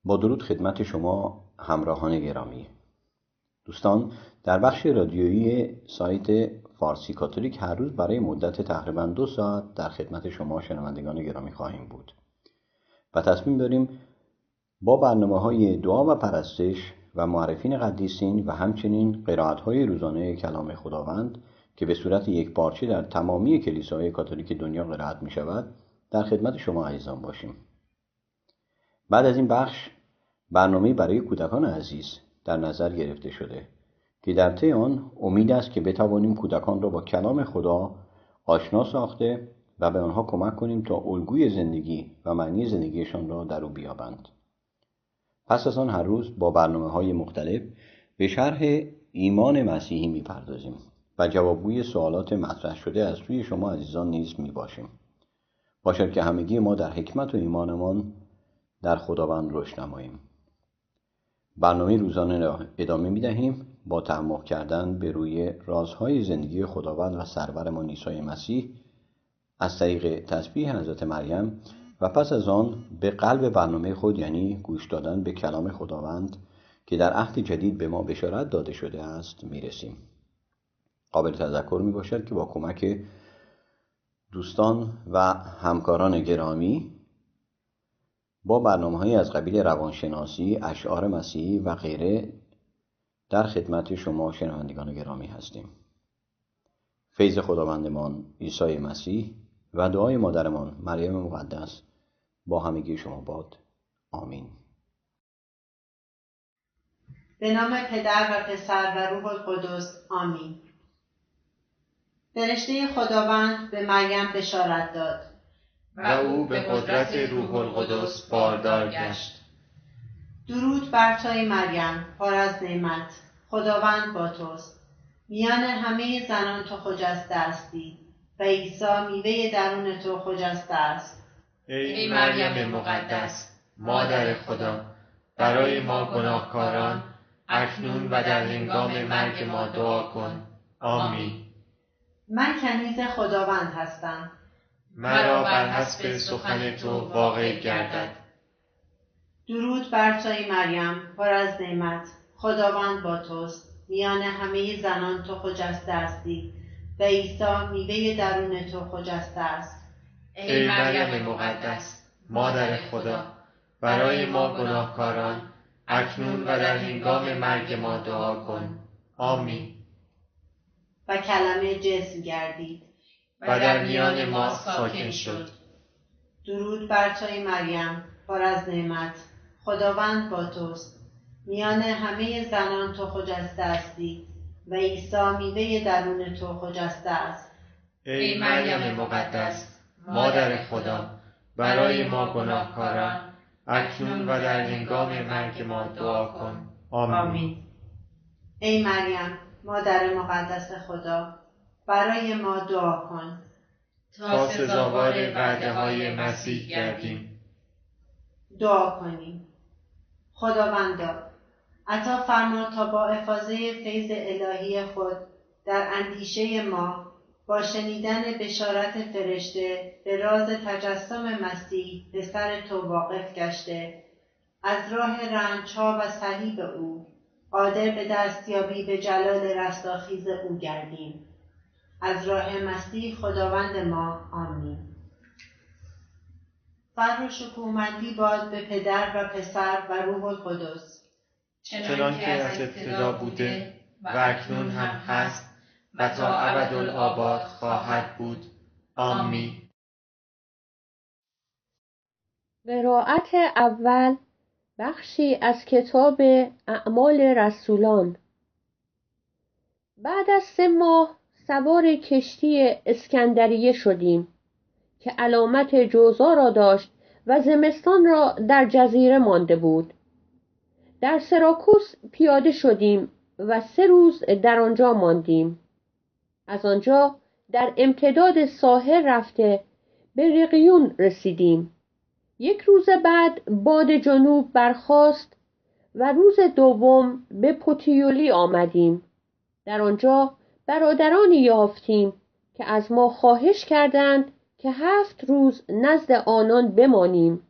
با درود خدمت شما همراهان گرامی. دوستان، در بخش رادیویی سایت فارسی کاتولیک هر روز برای مدت تقریباً 2 ساعت در خدمت شما شنوندگان گرامی خواهیم بود و تصمیم داریم با برنامه‌های دعا و پرستش و معرفین قدیسین و همچنین قرائت‌های روزانه کلام خداوند که به صورت یکپارچه در تمامی کلیساهای کاتولیک دنیا قرائت می‌شود در خدمت شما عزیزان باشیم. بعد از این بخش برنامه برای کودکان عزیز در نظر گرفته شده که در طی آن امید است که بتوانیم کودکان را با کلام خدا آشنا ساخته و به آنها کمک کنیم تا الگوی زندگی و معنی زندگیشان را در او بیابند. پس از آن هر روز با برنامه‌های مختلف به شرح ایمان مسیحی می‌پردازیم و جوابگوی سوالات مطرح شده از سوی شما عزیزان نیز می‌باشیم. باشد که همگی ما در حکمت و ایمانمان در خداوند رشد نماییم. برنامه روزانه را ادامه می‌دهیم با تعمق کردن به روی رازهای زندگی خداوند و سرورمان عیسی مسیح از طریق تسبیح حضرت مریم و پس از آن به قلب برنامه خود، یعنی گوش دادن به کلام خداوند که در عهد جدید به ما بشارت داده شده است میرسیم. قابل تذکر میباشد که با کمک دوستان و همکاران گرامی با برنامه‌های از قبیل روانشناسی، اشعار مسیحی و غیره در خدمت شما شنوندگان گرامی هستیم. فیض خداوندمان عیسی مسیح و دعای مادرمان مریم مقدس با همگی شما باد. آمین. به نام پدر و پسر و روح القدس. آمین. فرشته خداوند به مریم بشارت داد و او به قدرت روح القدس باردار گشت. درود بر توی مریم، پر از نعمت، خداوند با توست. میان همه زنان تو خجسته هستی و عیسی میوه درون تو خجسته است. ای مریم مقدس، مادر خدا، برای ما گناهکاران اکنون و در هنگام مرگ ما دعا کن. آمین. من کنیز خداوند هستم، مرا بر حسب سخن تو واقع گردد. درود بر توی مریم، پر از نعمت، خداوند با توست. میان همه زنان تو خجسته هستی و عیسی میوه درون تو خجسته است. ای مریم مقدس، مادر خدا، برای ما گناهکاران اکنون و در هنگام مرگ ما دعا کن. آمین. و کلمه جسم گردید و در میان ما ساکن شد. درود بر توی مریم، پر از نعمت، خداوند با توست. میان همه زنان تو خجسته هستی و عیسی میوه درون تو خجسته است. ای مریم مقدس، مادر خدا، برای ما گناهکاران اکنون و در هنگام مرگ ما دعا کن. آمین. ای مریم، مادر مقدس خدا، برای ما دعا کن تا سزاوار وعده های مسیح گردیم. دعا کنیم. خداوندا، عطا فرما تا با افاضه فیض الهی خود در اندیشه ما با شنیدن بشارت فرشته به راز تجسم مسیح پسر تو واقف گشته، از راه رنج‌ها و صلیب او قادر به دستیابی به جلال رستاخیز او گردیم. از راه مسیح خداوند ما. آمین. فر و شکوهمندی باد به پدر و پسر و روح القدس، چنان که از ابتدا بوده و اکنون هم هست و تا ابدالآباد خواهد بود. آمین. قرائت اول، بخشی از کتاب اعمال رسولان. بعد از 3 ماه سوار کشتی اسکندریه شدیم که علامت جوزا را داشت و زمستان را در جزیره مانده بود. در سراکوس پیاده شدیم و 3 روز در آنجا ماندیم. از آنجا در امتداد ساحل رفته به رقیون رسیدیم. 1 روز بعد باد جنوب برخاست و روز دوم به پوتیولی آمدیم. در آنجا برادرانی یافتیم که از ما خواهش کردند که 7 روز نزد آنان بمانیم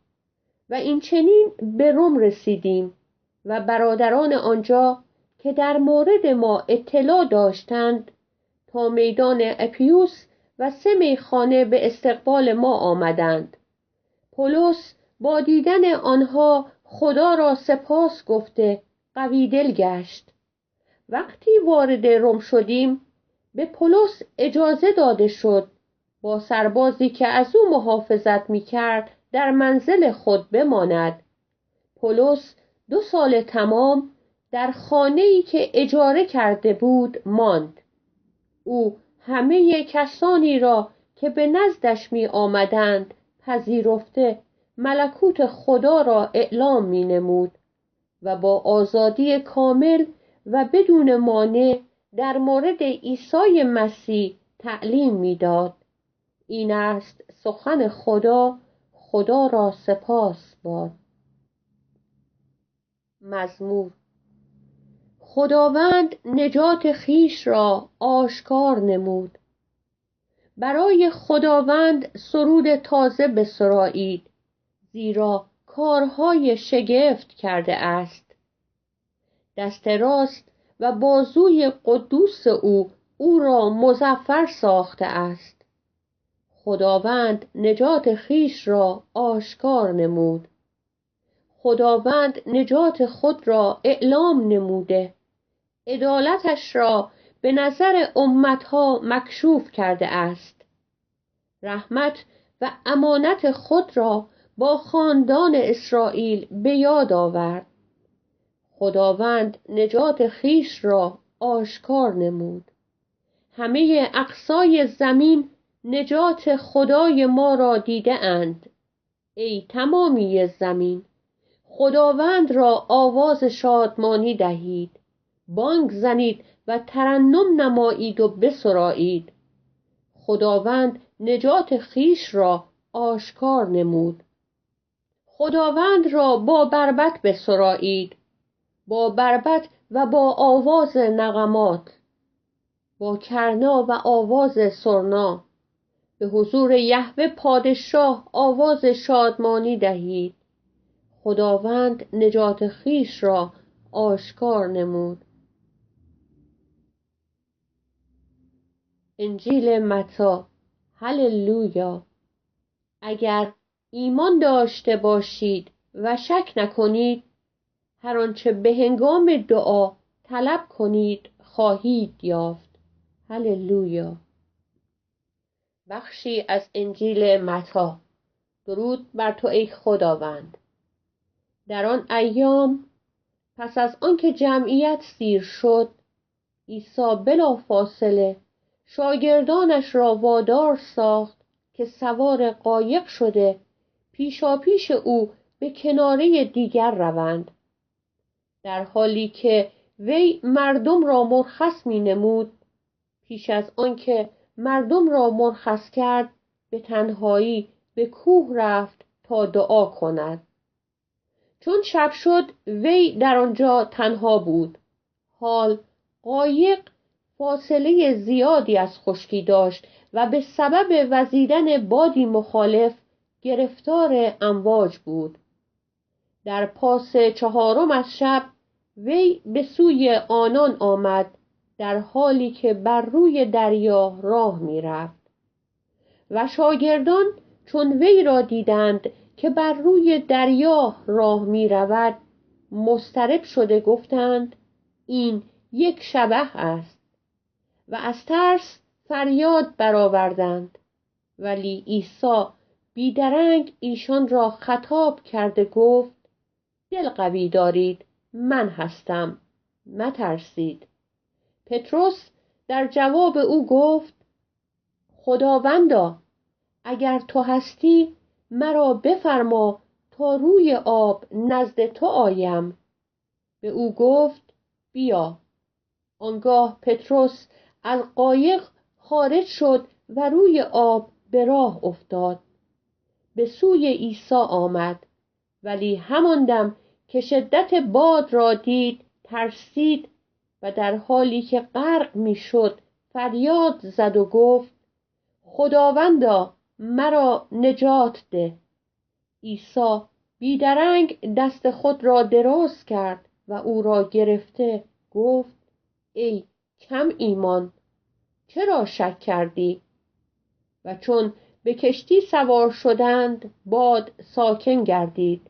و این چنین به روم رسیدیم و برادران آنجا که در مورد ما اطلاع داشتند تا میدان اپیوس و 3 میخانه به استقبال ما آمدند. پولس با دیدن آنها خدا را سپاس گفته قوی دل گشت. وقتی وارد روم شدیم به پولس اجازه داده شد با سربازی که از او محافظت می‌کرد در منزل خود بماند. پولس 2 سال تمام در خانه‌ای که اجاره کرده بود ماند. او همه کسانی را که به نزدش می آمدند پذیرفته ملکوت خدا را اعلام می نمود و با آزادی کامل و بدون مانع در مورد عیسی مسیح تعلیم می داد. این است سخن خدا. خدا را سپاس باد. مزمور. خداوند نجات خیش را آشکار نمود. برای خداوند سرود تازه بسرایید، زیرا کارهای شگفت کرده است. دست راست و بازوی قدوس او را مظفر ساخته است. خداوند نجات خیش را آشکار نمود. خداوند نجات خود را اعلام نموده، عدالتش را به نظر امتها مکشوف کرده است. رحمت و امانت خود را با خاندان اسرائیل به یاد آورد. خداوند نجات خیش را آشکار نمود. همه اقصای زمین نجات خدای ما را دیده اند. ای تمامی زمین، خداوند را آواز شادمانی دهید، بانگ زنید و ترنم نمایید و بسرایید. خداوند نجات خیش را آشکار نمود. خداوند را با بربط بسرایید، با بربط و با آواز نغمات، با کرنا و آواز سرنا. به حضور یهوه پادشاه آواز شادمانی دهید. خداوند نجات خیش را آشکار نمود. انجیل متی. هللویا. اگر ایمان داشته باشید و شک نکنید، هر آنچه به هنگام دعا طلب کنید خواهید یافت. هللویا. بخشی از انجیل متی. درود بر تو ای خداوند. در آن ایام پس از آنکه جمعیت سیر شد، عیسی بلافاصله شاگردانش را وادار ساخت که سوار قایق شده پیشاپیش او به کناره دیگر روند. در حالی که وی مردم را مرخص می نمود، پیش از آنکه مردم را مرخص کرد به تنهایی به کوه رفت تا دعا کند. چون شب شد وی در آنجا تنها بود. حال قایق فاصله زیادی از خشکی داشت و به سبب وزیدن بادی مخالف گرفتار امواج بود. در پاس 4 از شب وی به سوی آنان آمد، در حالی که بر روی دریا راه می رفت. و شاگردان چون وی را دیدند که بر روی دریا راه می رود، مضطرب شده گفتند این یک شبح است و از ترس فریاد برآوردند. ولی عیسی بیدرنگ ایشان را خطاب کرده گفت دل قوی دارید، من هستم، مترسید. پتروس در جواب او گفت خداوندا، اگر تو هستی مرا بفرما تا روی آب نزد تو آیم. به او گفت بیا. آنگاه پتروس از قایق خارج شد و روی آب به راه افتاد. به سوی عیسی آمد، ولی همان دم که شدت باد را دید ترسید و در حالی که غرق میشد فریاد زد و گفت خداوندا، مرا نجات ده. عیسی بیدرنگ دست خود را دراز کرد و او را گرفته گفت: ای کم ایمان، چرا شک کردی؟ و چون به کشتی سوار شدند باد ساکن گردید.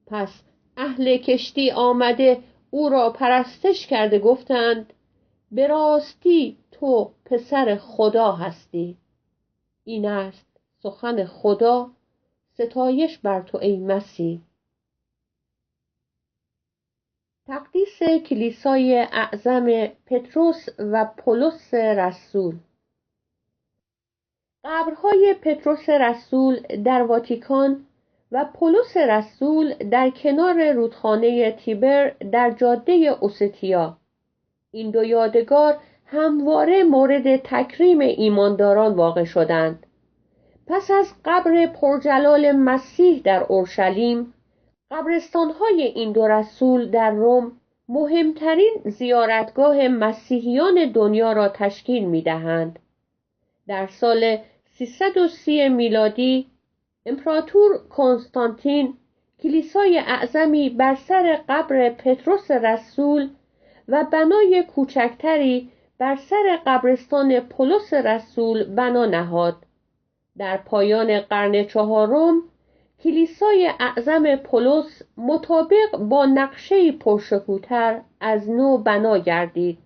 پس اهل کشتی آمده او را پرستش کرده گفتند: به راستی تو پسر خدا هستی. این است سخن خدا. ستایش بر تو ای مسیح. تقدیس کلیسای اعظم پطرس و پولس رسول. قبرهای پطرس رسول در واتیکان و پولس رسول در کنار رودخانه تیبر در جاده اوستیا. این دو یادگار همواره مورد تکریم ایمانداران واقع شدند. پس از قبر پرجلال مسیح در اورشلیم، قبرستان‌های این دو رسول در روم مهمترین زیارتگاه مسیحیان دنیا را تشکیل می‌دهند. در سال 330 میلادی امپراتور کنستانتین کلیسای اعظمی بر سر قبر پطرس رسول و بنای کوچکتری بر سر قبرستان پولس رسول بنا نهاد. در پایان قرن چهارم کلیسای اعظم پولس مطابق با نقشه پرشکوه‌تر از نو بنا گردید.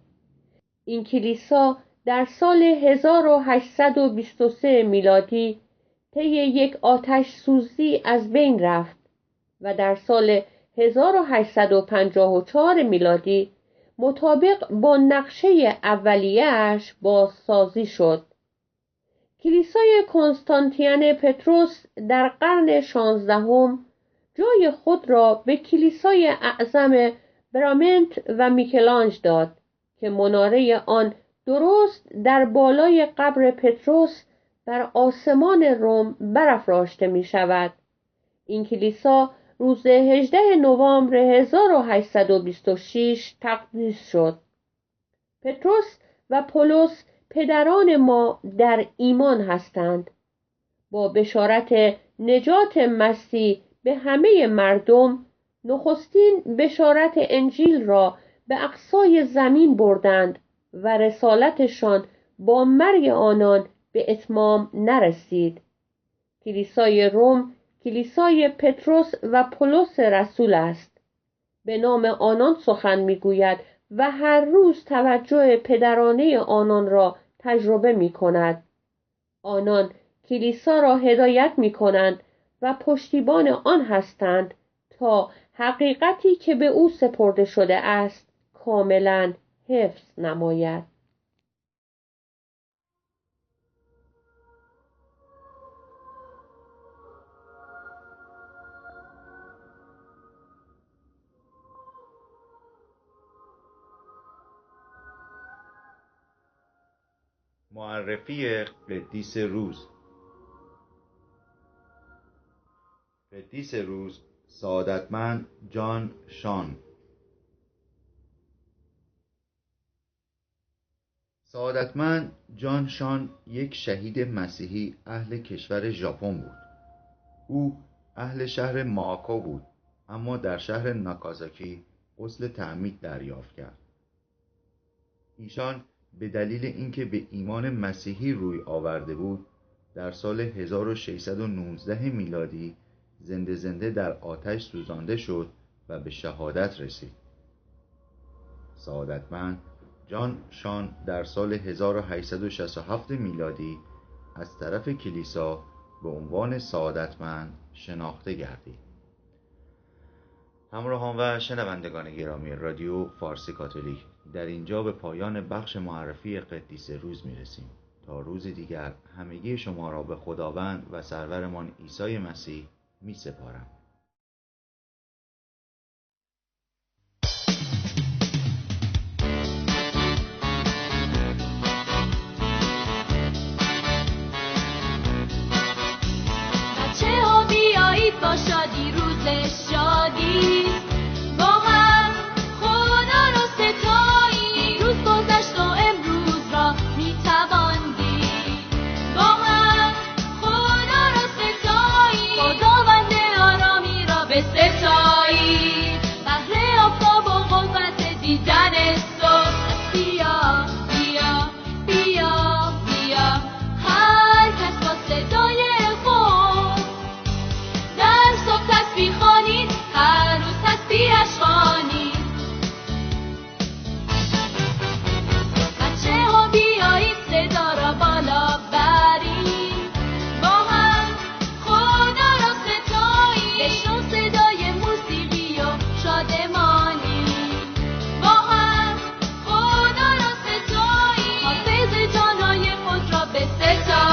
این کلیسا در سال 1823 میلادی طی یک آتش سوزی از بین رفت و در سال 1854 میلادی مطابق با نقشه اولیه‌اش بازسازی شد. کلیسای کنستانتین پطرس در قرن 16 جای خود را به کلیسای اعظم برامنت و میکلانج داد که مناره آن درست در بالای قبر پطرس بر آسمان روم برافراشته می شود. این کلیسا روز 18 نوامبر 1826 تقدیس شد. پطرس و پولس پدران ما در ایمان هستند. با بشارت نجات مسیح به همه مردم، نخستین بشارت انجیل را به اقصای زمین بردند و رسالتشان با مرگ آنان به اتمام نرسید. کلیسای روم کلیسای پطرس و پولس رسول است. به نام آنان سخن میگوید و هر روز توجه پدرانه آنان را تجربه می کند. آنان کلیسا را هدایت می کنند و پشتیبان آن هستند تا حقیقتی که به او سپرده شده است کاملا حفظ نماید. معرفی قدیس روز. قدیس روز سعادتمند جان شان. سعادتمند جان شان یک شهید مسیحی اهل کشور ژاپن بود. او اهل شهر ماکو بود، اما در شهر ناکازاکی غسل تعمید دریافت کرد. ایشان به دلیل اینکه به ایمان مسیحی روی آورده بود، در سال 1619 میلادی زنده در آتش سوزانده شد و به شهادت رسید. سعادتمند جان شان در سال 1867 میلادی از طرف کلیسا به عنوان سعادتمند شناخته گردید. همراهان و شنوندگان گرامی رادیو فارسی کاتولیک، در اینجا به پایان بخش معرفی قدیس روز میرسیم. تا روز دیگر همگی شما را به خداوند و سرورمان عیسی مسیح می سپارم. بچه ها بیایید با شادی روز شادی با هم خدا را ستاییم. روز گذشت و امروز را میتوان دید. با هم خدا را ستاییم. خداوند آرامی را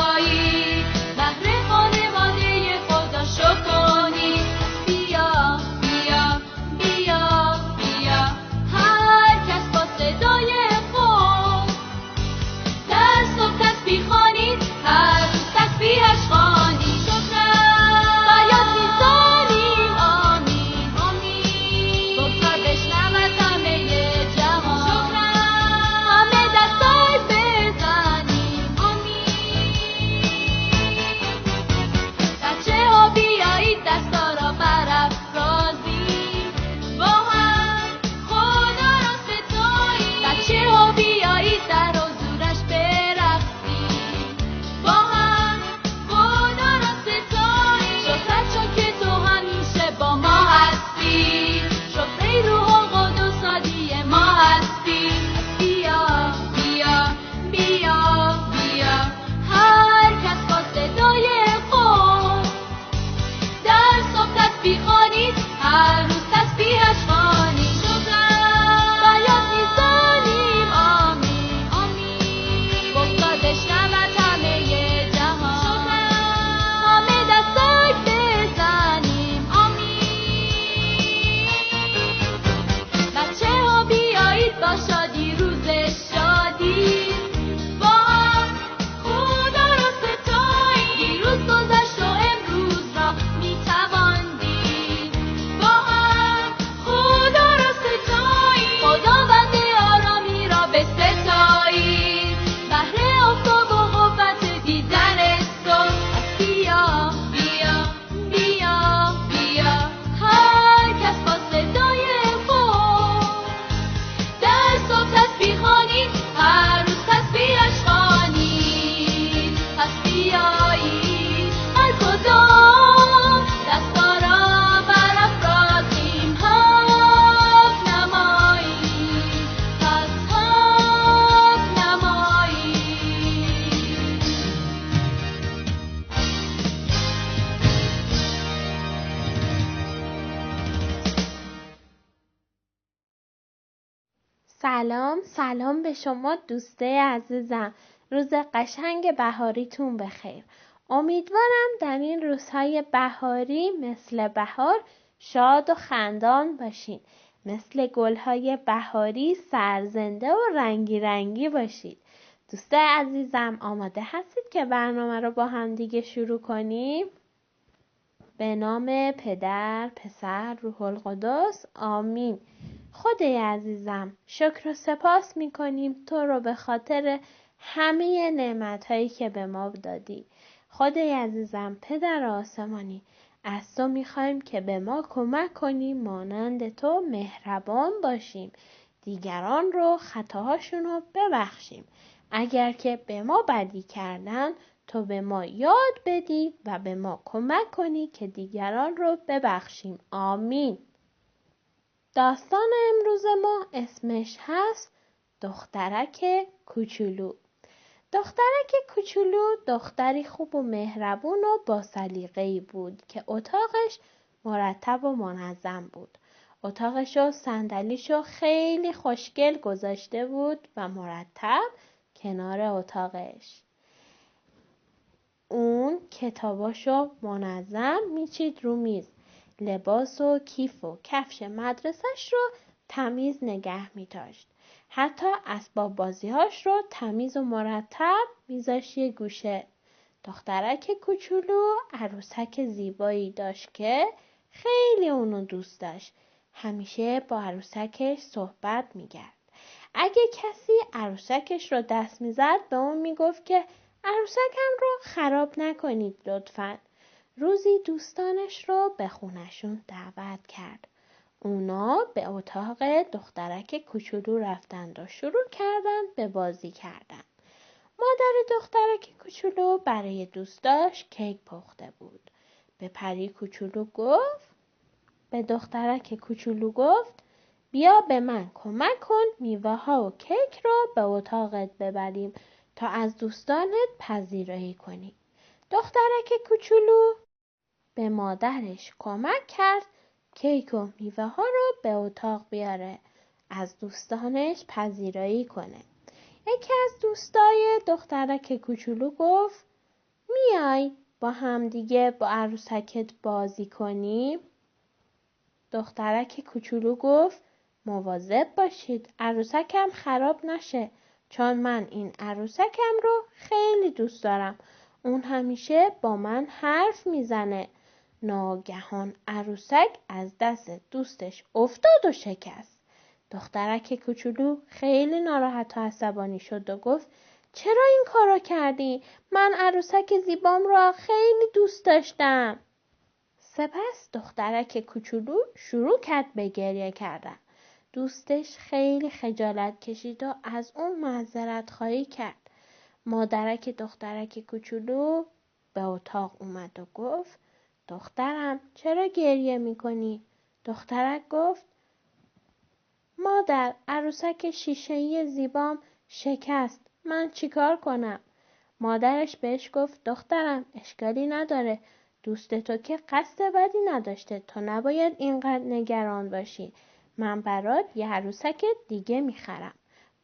ستایی، بهر خانواده خدا شکر کنی. بیا بیا بیا بیا هر کس با صدای خود در صبح تسبیح خوانید، هر روز تسبیحش خوانید. شکرم بیاد میزانیم آمین آمین، بگذار بشنود همه جهان. شکرم همه دستای بزنیم آمین. بچه ها بیایید دستا را برافرازیم، با هم خدا را ستاییم. بچه ها بیایید در حضورش برقصیم، با هم خدا را ستاییم. شکرت چون که تو همیشه با ما هستی، شکر روح القدس هادی ما هستی. بیا بیا بیا بیا هر کس با صدای خود در صبح تسبیح خوانید، هر روز تسبیحش خوانید. شکرم بیاد میزانیم آمین آمین، بگذار بشنود همه جهان. شکرم همه دستای بزنیم آمین. بچه ها بیایید با شادی روز شادی، با هم خدا را ستاییم. دیروز گذشت و امروز را میتوان دید، با هم خدا را ستاییم. خداوند آرامی را بستایید، بهر آفتاب و قوت دیدن صبح. بیا بیا بیا بیا هر کس با صدای خود در صبح تسبیح خوانید، هر روز تسبیحش خوانید. پس بیایید هر کدام دستا را برافرازیم، حق نماییم، پس حق نماییم. سلام به شما دوسته عزیزم. روز قشنگ بهاریتون بخیر. امیدوارم در این روزهای بهاری مثل بهار شاد و خندان باشین. مثل گلهای بهاری سرزنده و رنگی رنگی باشید. دوسته عزیزم آماده هستید که برنامه رو با هم دیگه شروع کنیم؟ به نام پدر، پسر، روح القدس، آمین. خدای عزیزم شکر و سپاس میکنیم تو رو به خاطر همه نعمتهایی که به ما دادی. خدای عزیزم پدر آسمانی، از تو میخوایم که به ما کمک کنی مانند تو مهربان باشیم، دیگران رو خطاهاشون رو ببخشیم. اگر که به ما بدی کردن تو به ما یاد بدی و به ما کمک کنی که دیگران رو ببخشیم. آمین. داستان امروز ما اسمش هست دخترک کوچولو. دخترک کوچولو دختری خوب و مهربون و با سلیقه‌ای بود که اتاقش مرتب و منظم بود. اتاقش و صندلیشو خیلی خوشگل گذاشته بود و مرتب کنار اتاقش. اون کتاباشو منظم میچید رو میز. لباس و کیف و کفش مدرسش رو تمیز نگه می‌داشت. حتی اسباب بازی‌هاش رو تمیز و مرتب می‌ذاشت یه گوشه. دخترک کوچولو عروسک زیبایی داشت که خیلی اونو دوست داشت. همیشه با عروسکش صحبت می‌کرد. اگه کسی عروسکش رو دست می‌زد به اون میگفت که عروسکم رو خراب نکنید لطفاً. روزی دوستانش رو به خونشون دعوت کرد. اونا به اتاق دخترک کوچولو رفتند و شروع کردند به بازی کردن. مادر دخترک کوچولو برای دوستاش کیک پخته بود. به دخترک کوچولو گفت بیا به من کمک کن میوه ها و کیک رو به اتاقت ببریم تا از دوستانت پذیرایی کنی. دخترک کوچولو به مادرش کمک کرد کیک و میوه ها رو به اتاق بیاره، از دوستانش پذیرایی کنه. یکی از دوستای دخترک کوچولو گفت نمیای با هم دیگه با عروسکت بازی کنیم؟ دخترک کوچولو گفت مواظب باشید عروسکم خراب نشه، چون من این عروسکم رو خیلی دوست دارم. اون همیشه با من حرف میزنه. ناگهان عروسک از دست دوستش افتاد و شکست. دخترک کوچولو خیلی ناراحت و عصبانی شد و گفت چرا این کارو کردی؟ من عروسک زیبام رو خیلی دوست داشتم. سپس دخترک کوچولو شروع کرد به گریه کردن. دوستش خیلی خجالت کشید و از اون معذرت خواهی کرد. مادرک دخترک کوچولو به اتاق اومد و گفت دخترم چرا گریه میکنی؟ دخترک گفت مادر عروسک شیشه‌ای زیبام شکست. من چیکار کنم؟ مادرش بهش گفت دخترم اشکالی نداره. دوست تو که قصد بدی نداشته. تو نباید اینقدر نگران باشی. من برات یه عروسک دیگه میخرم.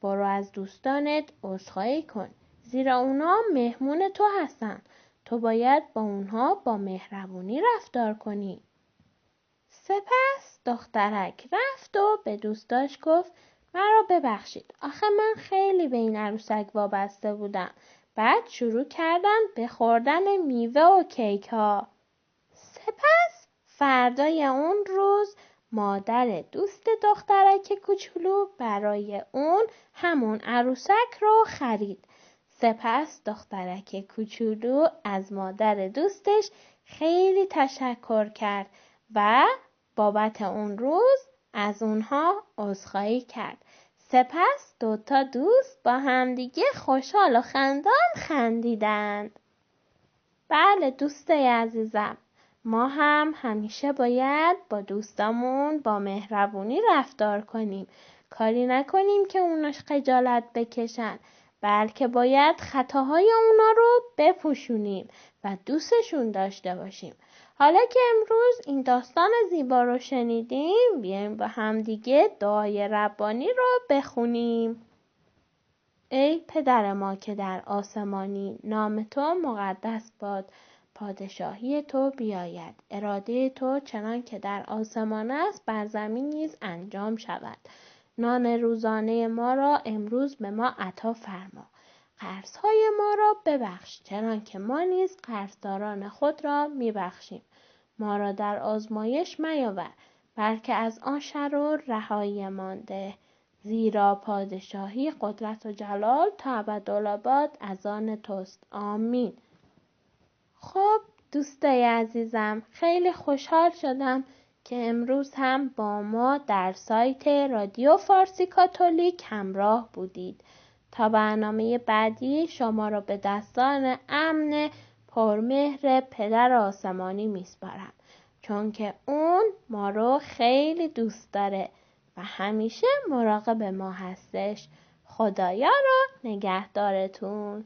برو از دوستانت عذرخواهی کن. زیرا اونا مهمون تو هستن. تو باید با اونها با مهربونی رفتار کنی. سپس دخترک رفت و به دوستاش گفت مرا ببخشید. آخه من خیلی به این عروسک وابسته بودم. بعد شروع کردن به خوردن میوه و کیک ها. سپس فردای اون روز مادر دوست دخترک کوچولو برای اون همون عروسک رو خرید. سپس دخترک کوچولو از مادر دوستش خیلی تشکر کرد و بابت اون روز از اونها عذرخواهی کرد. سپس دوتا دوست با همدیگه خوشحال و خندیدند. بله دوستای عزیزم، ما هم همیشه باید با دوستامون با مهربونی رفتار کنیم. کاری نکنیم که اوناش خجالت بکشن، بلکه باید خطاهای اونا رو بپوشونیم و دوستشون داشته باشیم. حالا که امروز این داستان زیبا رو شنیدیم، بیایم با هم دیگه دعای ربانی رو بخونیم. ای پدر ما که در آسمانی، نام تو مقدس باد. پادشاهی تو بیاید. اراده تو چنان که در آسمان است بر زمین نیز انجام شود. نان روزانه ما را امروز به ما عطا فرما. قرض‌های ما را ببخش چنان که ما نیز قرضداران خود را میبخشیم. ما را در آزمایش میاور، بلکه از آن شر رهایی مانده. زیرا پادشاهی، قدرت و جلال تا ابدالآباد از آن توست. آمین. خب دوستای عزیزم، خیلی خوشحال شدم که امروز هم با ما در سایت رادیو فارسی کاتولیک همراه بودید. تا برنامه بعدی شما را به دستان امن پرمهر پدر آسمانی میسپارم، چون که اون ما رو خیلی دوست داره و همیشه مراقب ما هستش. خدایا رو نگهدارتون.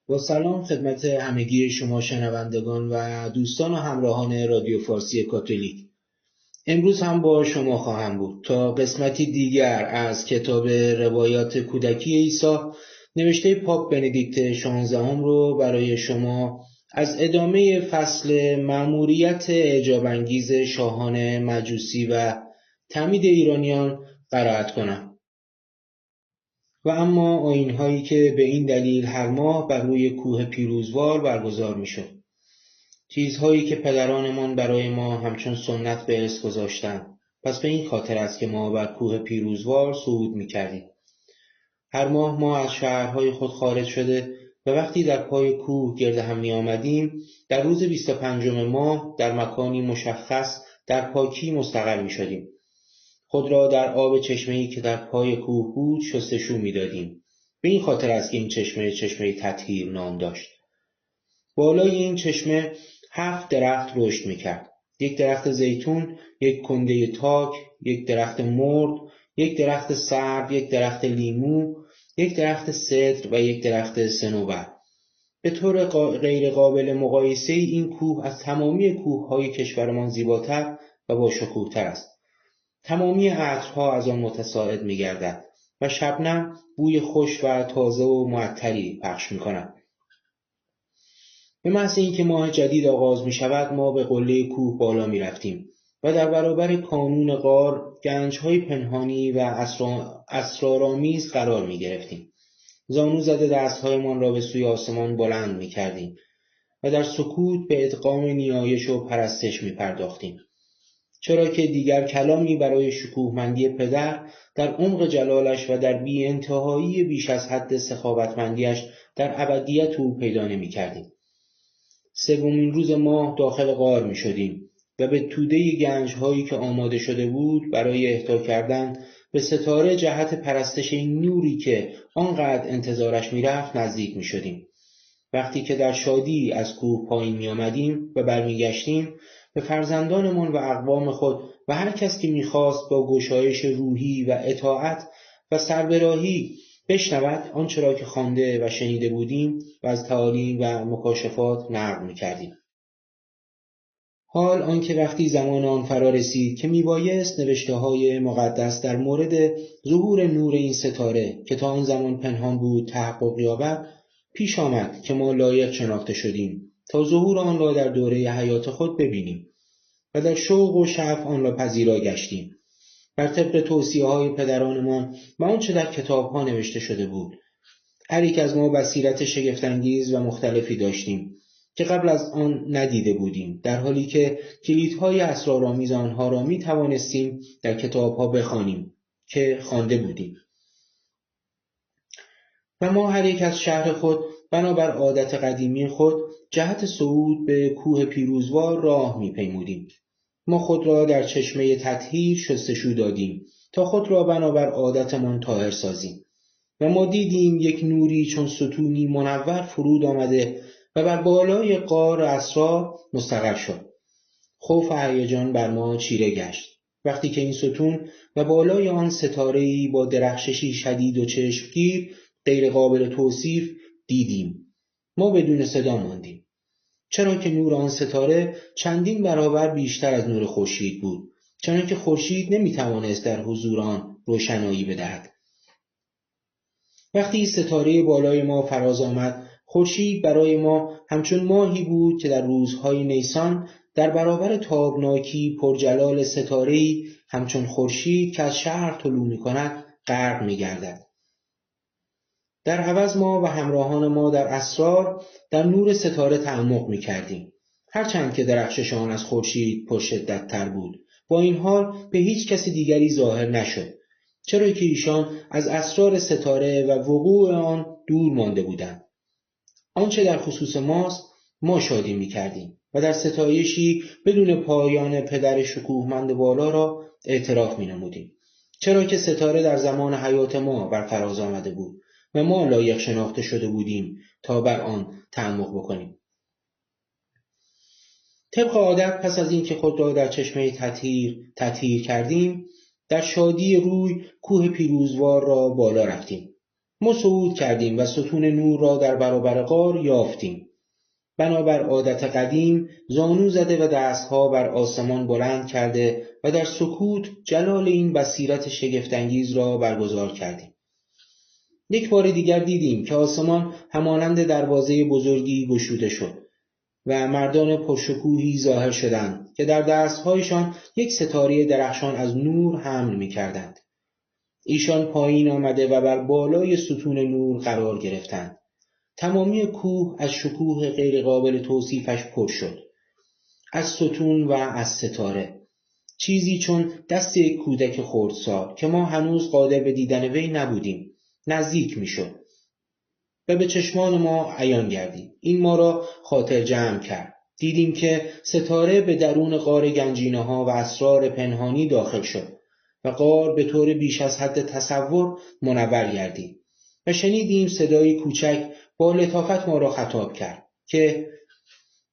با سلام خدمت همگی شما شنوندگان و دوستان و همراهان رادیو فارسی کاتولیک. امروز هم با شما خواهم بود تا قسمتی دیگر از کتاب روایات کودکی عیسی نوشته پاپ بندیکت 16 رو برای شما از ادامه فصل مأموریت اعجاب‌انگیز شاهان مجوسی و تمید ایرانیان قرائت کنم. و اما آیین‌هایی که به این دلیل هر ماه بر روی کوه پیروزوار برگزار می‌شد. چیزهایی که پدرانمان برای ما همچون سنت به ارث گذاشتند. پس به این خاطر است که ما بر کوه پیروزوار صعود می‌کردیم. هر ماه ما از شهرهای خود خارج شده و وقتی در پای کوه گرد هم می‌آمدیم، در روز 25 ماه در مکانی مشخص در پاکی مستقر می‌شدیم. خود را در آب چشمه‌ای که در پای کوه بود شستشو می‌دادیم. به این خاطر است که این چشمه تطهیر نام داشت. بالای این چشمه 7 درخت رشد می‌کرد. 1 درخت زیتون، 1 کنده تاک، 1 درخت مرد، 1 درخت سرو، 1 درخت لیمو، 1 درخت سدر و 1 درخت صنوبر. به طور غیر قابل مقایسه این کوه از تمامی کوه‌های کشورمان زیباتر و با شکوه‌تر است. تمامی عطرها از آن متساعد می‌گردد و شبنم بوی خوش و تازه و معطری پخش می‌کند. به محض اینکه ماه جدید آغاز می‌شود ما به قله کوه بالا می‌رفتیم و در برابر کانون غار گنج‌های پنهانی و اسرارآمیز قرار می‌گرفتیم. زانو زده دست‌هایمان را به سوی آسمان بلند می‌کردیم و در سکوت به ادغام نیایش و پرستش می‌پرداختیم. چرا که دیگر کلامی برای شکوهمندی پدر در عمق جلالش و در بی انتهایی بیش از حد سخاوتمندیش در ابدیت او پیدا نمی کردیم. 3مین روز ماه داخل غار می شدیم و به توده گنج‌هایی که آماده شده بود برای اهدا کردن به ستاره جهت پرستش این نوری که آنقدر انتظارش می رفت نزدیک می شدیم. وقتی که در شادی از کوه پایین می آمدیم و برمی گشتیم به فرزندانمان و اقوام خود و هر کس که می‌خواست با گشایش روحی و اطاعت و سربراهی بشنود آنچه را که خوانده و شنیده بودیم و از تعالیم و مکاشفات نقل می‌کردیم. حال آنکه وقتی زمان آن فرا رسید که میبایست نوشته‌های مقدس در مورد ظهور نور این ستاره که تا آن زمان پنهان بود تحقق یابد، پیش آمد که ما لایق شناخته شدیم تا ظهور آن را در دوره حیات خود ببینیم و در شوق و شعف آن را پذیرا گشتیم. بر طبق توصیه‌های پدرانمان و آنچه در کتاب‌ها نوشته شده بود، هر یک از ما بصیرت شگفت‌انگیز و مختلفی داشتیم که قبل از آن ندیده بودیم، در حالی که کلیدهای اسرارآمیز آنها را می توانستیم در کتاب‌ها بخوانیم که خوانده بودیم. و ما هر یک از شهر خود بنابر عادت قدیمی خود جهت صعود به کوه پیروزوار راه می‌پیمودیم. ما خود را در چشمه تطهیر شستشو دادیم تا خود را بنابر عادتمان طاهر سازیم. و ما دیدیم یک نوری چون ستونی منور فرود آمده و بر بالای غار اسرار مستقر شد. خوف و هیجان بر ما چیره گشت وقتی که این ستون و بالای آن ستاره‌ای با درخششی شدید و چشمگیر غیر قابل توصیف دیدیم. ما بدون صدا ماندیم، چرا که نور آن ستاره چندین برابر بیشتر از نور خورشید بود، چنانکه خورشید نمیتوانست در حضور آن روشنایی بدهد. وقتی ستاره بالای ما فراز آمد، خورشید برای ما همچون ماهی بود که در روزهای نیسان در برابر تابناکی پرجلال ستاره‌ای همچون خورشید که از شرق طلوع می‌کند غرق می‌گردد. در عوض ما و همراهان ما در اسرار در نور ستاره تعمق می‌کردیم، هرچند که درخشش آن از خورشید پرشدت‌تر بود. با این حال به هیچ کسی دیگری ظاهر نشد، چرا که ایشان از اسرار ستاره و وقوع آن دور مانده بودند. آنچه در خصوص ماست، ما شادی می‌کردیم و در ستایشی بدون پایان پدر شکوهمند بالا را اعتراف می‌نمودیم، چرا که ستاره در زمان حیات ما بر فراز آمده بود و ما لایق شناخته شده بودیم تا بر آن تعمق بکنیم. طبق عادت پس از اینکه خود را در چشمه تطهیر کردیم، در شادی روی کوه پیروزوار را بالا رفتیم. ما صعود کردیم و ستون نور را در برابر غار یافتیم. بنابر عادت قدیم زانو زده و دستها بر آسمان بلند کرده و در سکوت جلال این بصیرت شگفت‌انگیز را برگزار کردیم. یک بار دیگر دیدیم که آسمان همانند دروازه بزرگی گشوده شد و مردان پرشکوهی ظاهر شدند که در دستهایشان یک ستاره درخشان از نور حمل می کردند. ایشان پایین آمده و بر بالای ستون نور قرار گرفتند. تمامی کوه از شکوه غیرقابل توصیفش پر شد. از ستون و از ستاره. چیزی چون دست یک کودک خردسال که ما هنوز قادر به دیدن وی نبودیم نزدیک می شد و به چشمان ما عیان گردید. این ما را خاطر جمع کرد. دیدیم که ستاره به درون غار گنجینه ها و اسرار پنهانی داخل شد و غار به طور بیش از حد تصور منور گردید و شنیدیم صدای کوچک با لطافت ما را خطاب کرد که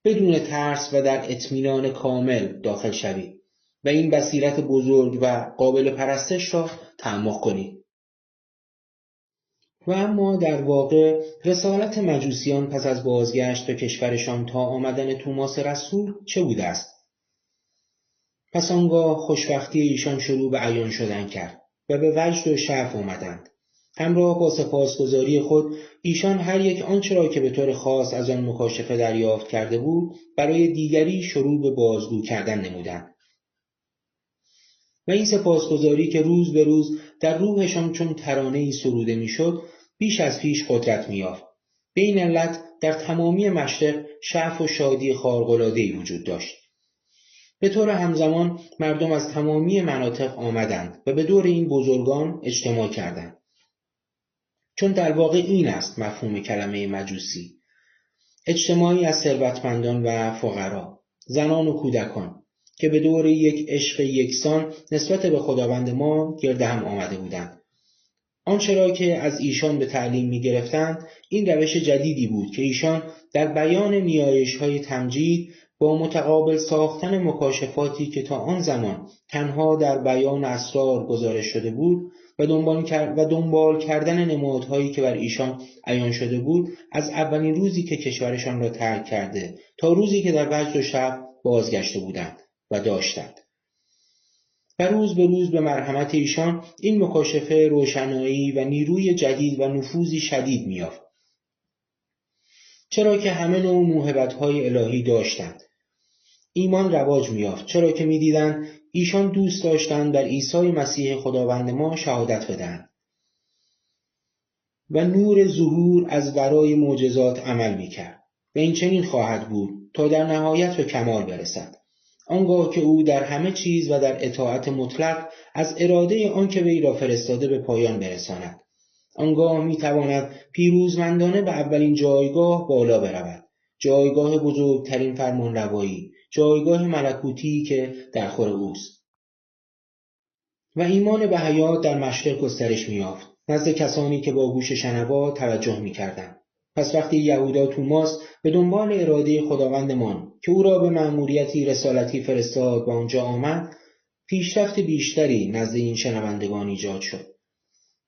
بدون ترس و در اطمینان کامل داخل شوید و این بصیرت بزرگ و قابل پرستش را تعمق کنید. و اما در واقع رسالت مجوسیان پس از بازگشت به کشورشان تا آمدن توماس رسول چه بوده است؟ پس آنگاه خوشبختی ایشان شروع به عیان شدن کرد و به وجد و شرف آمدند. همراه با سپاسگزاری خود ایشان هر یک آنچه را که به طور خاص از آن مکاشفه دریافت کرده بود برای دیگری شروع به بازگو کردن نمودند. و این سپاسگزاری که روز به روز در روحشان چون ترانه‌ای سروده میشد بیش از پیش قدرت می‌یافت. به این علت در تمامی مشرق شعف و شادی خارق‌العاده‌ای وجود داشت. به طور همزمان مردم از تمامی مناطق آمدند و به دور این بزرگان اجتماع کردند. چون در واقع این است مفهوم کلمه مجوسی. اجتماعی از ثروتمندان و فقرا، زنان و کودکان که به دور یک عشق یکسان نسبت به خداوند ما گرد هم آمده بودند. آنچه را که از ایشان به تعلیم می گرفتند این روش جدیدی بود که ایشان در بیان نیایش‌های تمجید با متقابل ساختن مکاشفاتی که تا آن زمان تنها در بیان اسرار گزارش شده بود و دنبال کردن نمادهایی که بر ایشان عیان شده بود از اولین روزی که کشورشان را ترک کرده تا روزی که در وجد و شب بازگشته بودند و داشتند. و روز به روز به مرحمت ایشان این مکاشفه روشنایی و نیروی جدید و نفوذی شدید می‌یافت. چرا که همه نوع موهبت‌های الهی داشتند. ایمان رواج می‌یافت چرا که می‌دیدند ایشان دوست داشتند بر عیسی مسیح خداوند ما شهادت بدهند. و نور ظهور از ورای معجزات عمل می‌کرد. و این چنین خواهد بود تا در نهایت به کمال برسد. آنگاه که او در همه چیز و در اطاعت مطلق از اراده آنکه وی را فرستاده به پایان برساند. آنگاه می‌تواند پیروزمندانه به اولین جایگاه بالا برود. جایگاه بزرگترین فرمانروایی، جایگاه ملکوتی که در خور اوست. و ایمان به حیات در مشرق گسترش می‌یافت نزد کسانی که با گوش شنوا توجه می‌کردند. پس وقتی یهودا توماس به دنبال اراده خداوندمان که او را به مأموریتی رسالتی فرستاد و آنجا آمد، پیشرفت بیشتری نزد این شنوندگان ایجاد شد.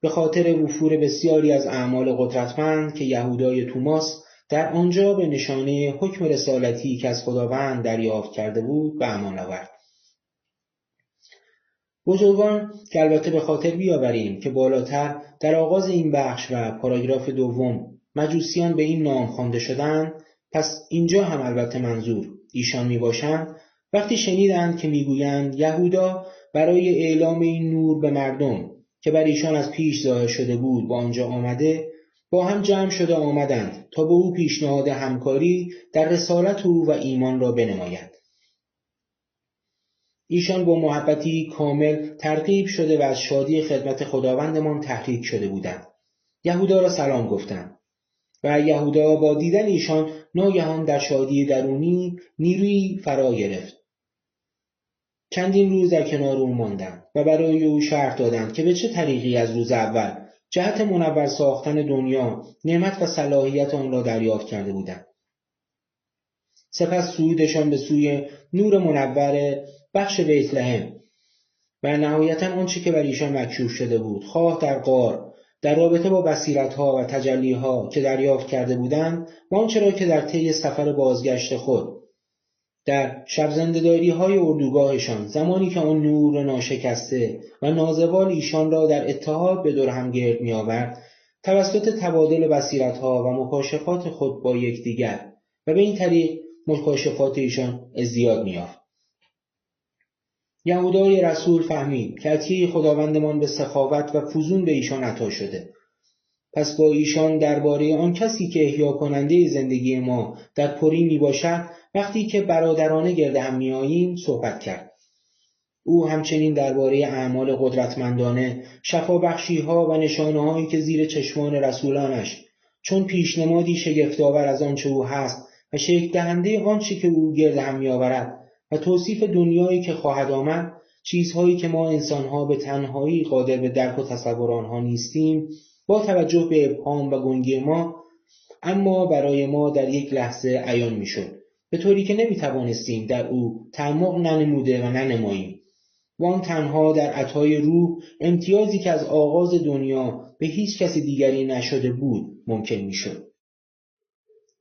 به خاطر وفور بسیاری از اعمال قدرتمند که یهودای توماس در آنجا به نشانه حکم رسالتی که از خداوند دریافت کرده بود به عمل آورد. بزرگان که البته به خاطر بیاوریم که بالاتر در آغاز این بخش و پاراگراف دوم مجوسیان به این نام خوانده شدند، پس اینجا هم البته منظور ایشان می باشند. وقتی شنیدند که میگویند یهودا برای اعلام این نور به مردم که بر ایشان از پیش ظاهر شده بود با آنجا آمده، با هم جمع شده آمدند تا به او پیشنهاد همکاری در رسالت او و ایمان را بنمایند. ایشان با محبتی کامل ترغیب شده و از شادی خدمت خداوندمان تحریک شده بودند. یهودا را سلام گفتند و یهودا با دیدن ایشان ناگهان در شادی درونی نیرویی فرا گرفت. چندین روز در کنار او ماندند و برای او شرح دادند که به چه طریقی از روز اول جهت منور ساختن دنیا نعمت و صلاحیت آن را دریافت کرده بودند. سپس صعودشان به سوی نور منور بخش بیت لحم و نهایتاً آنچه که بر ایشان مکشوف شده بود، خواه در غار، در رابطه با بصیرت‌ها و تجلی‌ها که دریافت کرده بودند و آنچه را که در طی سفر بازگشت خود در شب زنده‌داری‌های اردوگاهشان زمانی که آن نور ناشکسته و نازوال ایشان را در اتحاد به دور هم گرد می‌آورد، توسط تبادل بصیرت‌ها و مکاشفات خود با یکدیگر و به این طریق مکاشفات ایشان ازدیاد می‌یافت. یهودای رسول فهمید که عطیه خداوندمان به سخاوت و فزون به ایشان عطا شده. پس با ایشان درباره آن کسی که احیا کننده زندگی ما در پری می باشد وقتی که برادرانه گرد هم می آییم صحبت کرد. او همچنین درباره اعمال قدرتمندانه، شفابخشی‌ها و نشانه‌هایی که زیر چشمان رسولانش چون پیشنمادی شگفت‌آور از آنچه او هست و شکل دهنده آنچه که او گرد هم می آورد و توصیف دنیایی که خواهد آمد، چیزهایی که ما انسان‌ها به تنهایی قادر به درک و تصور آنها نیستیم، با توجه به ابهام و گنگی ما، اما برای ما در یک لحظه عیان می‌شد، به طوری که نمی‌توانستیم در او تعمق ننموده و ننماییم. و آن تنها در عطای روح، امتیازی که از آغاز دنیا به هیچ کسی دیگری نشده بود، ممکن می‌شد.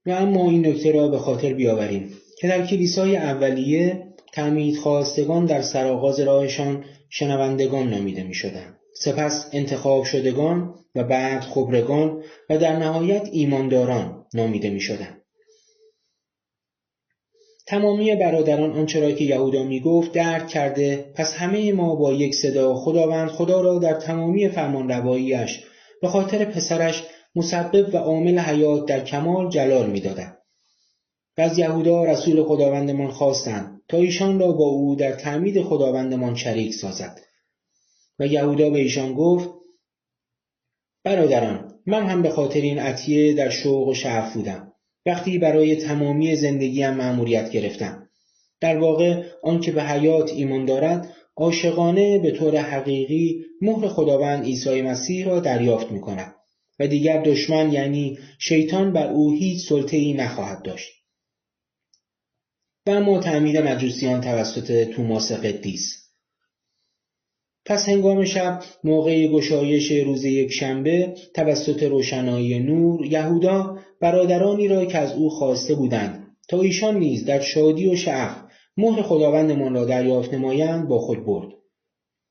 و اما این نکته را به خاطر بیاوریم که در کلیسای اولیه تعمید خواستگان در سرآغاز راهشان شنوندگان نامیده می‌شدند، سپس انتخاب شدگان و بعد خبرگان و در نهایت ایمانداران نامیده می‌شدند. تمامی برادران آنچه را که یهودا می‌گفت درک کرده، پس همه ما با یک صدا خداوند خدا را در تمامی فرمانروایی‌اش به خاطر پسرش مسبب و عامل حیات در کمال جلال می‌دادند. و از یهودا رسول خداوندمان خواستند تا ایشان را با او در تعمید خداوندمان شریک سازد. و یهودا به ایشان گفت: برادران، من هم به خاطر این عطیه در شوق و شعف بودم وقتی برای تمامی زندگیم مأموریت گرفتم. در واقع آنکه به حیات ایمان دارد عاشقانه به طور حقیقی مهر خداوند عیسی مسیح را دریافت می‌کند و دیگر دشمن یعنی شیطان بر او هیچ سلطه‌ای نخواهد داشت. و اما تعمید مجوسیان توسط توماس قدیس. پس هنگام شب موقع گشایش روز یکشنبه توسط روشنایی نور، یهودا برادرانی را که از او خواسته بودند تا ایشان نیز در شادی و شعف مهر خداوندمان را دریافت نمایند با خود برد.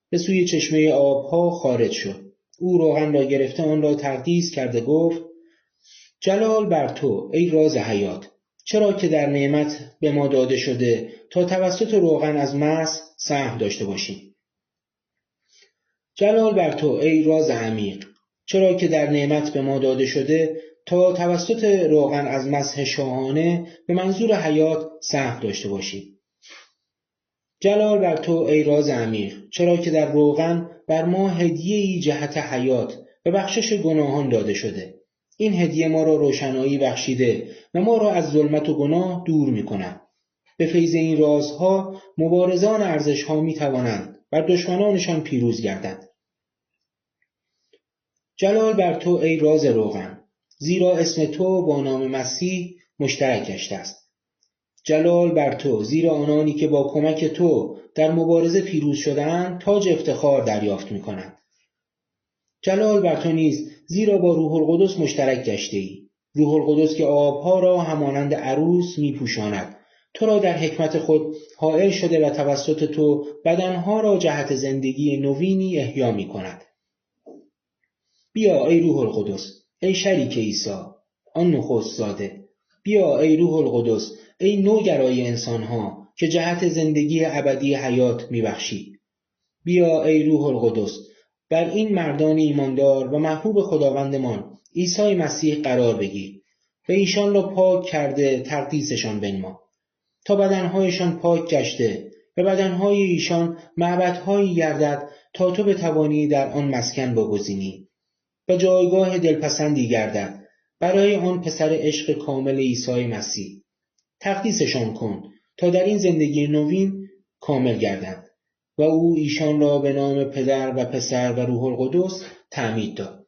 به سوی چشمه آبها خارج شد. او روغن را گرفته آن را تقدیس کرده گفت: جلال بر تو ای راز حیات، چرا که در نعمت به ما داده شده تا توسط روغن از مس سهم داشته باشیم. جلال بر تو ای راز عمیق، چرا که در نعمت به ما داده شده تا توسط روغن از مسح شاهانه به منظور حیات سهم داشته باشیم. جلال بر تو ای راز عمیق، چرا که در روغن بر ما هدیه‌ای جهت حیات و بخشش گناهان داده شده. این هدیه ما را روشنایی بخشیده و ما را از ظلمت و گناه دور می کند. به فیض این رازها مبارزان ارزشها می توانند بر دشمنانشان پیروز گردند. جلال بر تو ای راز روغن، زیرا اسم تو با نام مسیح مشترک گشته است. جلال بر تو، زیرا آنانی که با کمک تو در مبارزه پیروز شدند تاج افتخار دریافت می کنند. جلال بر تو نیز، زیرا با روح القدس مشترک گشته ای. روح القدس که آبها را همانند عروس می پوشاند، تو را در حکمت خود حائل شده و توسط تو بدنها را جهت زندگی نوینی احیا می کند. بیا ای روح القدس، ای شریک عیسی، آن نخست زاده. بیا ای روح القدس، ای نوگرای انسانها که جهت زندگی ابدی حیات میبخشی. بیا ای روح القدس، بر این مردان ایماندار و محبوب خداوندمان عیسی مسیح قرار بگیر و ایشان را پاک کرده تقدیسشان بنما، تا بدنهایشان پاک گشته و بدنهای ایشان معبدهایی گردد تا تو بتوانی در آن مسکن بگزینی و جایگاه دلپسندی گردد برای آن پسر عشق کامل عیسی مسیح. تقدیسشان کن تا در این زندگی نوین کامل گردند. و او ایشان را به نام پدر و پسر و روح القدس تعمید داد.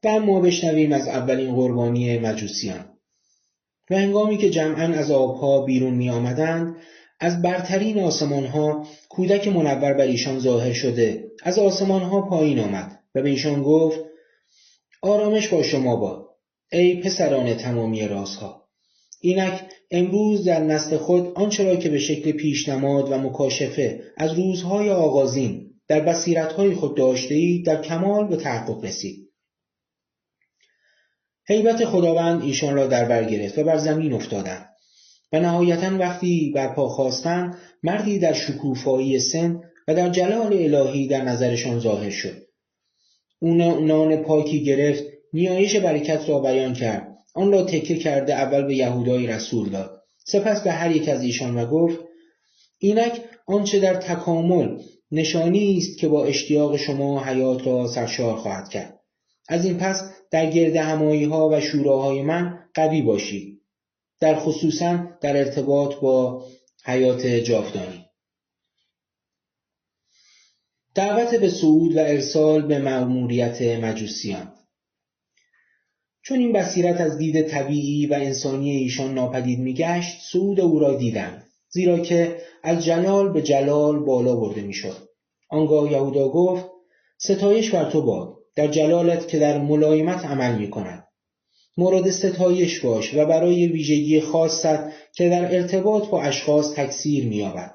و اما بشنویم از اولین قربانی مجوسیان. و هنگامی که جمعاً از آبها بیرون می آمدند، از برترین آسمانها کودک منور بر ایشان ظاهر شده از آسمانها پایین آمد و به ایشان گفت: آرامش با شما باد، ای پسران تمامی رازها. اینک امروز در نسل خود آنچه را که به شکل پیشنماد و مکاشفه از روزهای آغازین در بصیرت‌های خود داشته‌اید در کمال به تحقق رسید. هیبت خداوند ایشان را در بر گرفت و بر زمین افتادند و نهایتاً وقتی برپا خاستند، مردی در شکوفایی سن و در جلال الهی در نظرشان ظاهر شد. او نان پاکی گرفت، نیایش برکت را بیان کرد، آن را تکه کرده اول به یهودای رسول داد، سپس به هر یک از ایشان و گفت: اینک آنچه در تکامل نشانی است که با اشتیاق شما حیات را سرشار خواهد کرد. از این پس در گرد همایی‌ها و شوراهای من قوی باشید، در خصوصاً در ارتباط با حیات جاودانی. دعوت به صعود و ارسال به مأموریت مجوسیان. چون این بصیرت از دید طبیعی و انسانی ایشان ناپدید می‌گشت، صعود او را دیدند، زیرا که از جلال به جلال بالا برده می‌شد. آنگاه یهودا گفت: ستایش بر تو باد در جلالت که در ملایمت عمل می‌کند. مورد ستایش باش و برای ویژگی خاصت که در ارتباط با اشخاص تکثیر می‌یابد.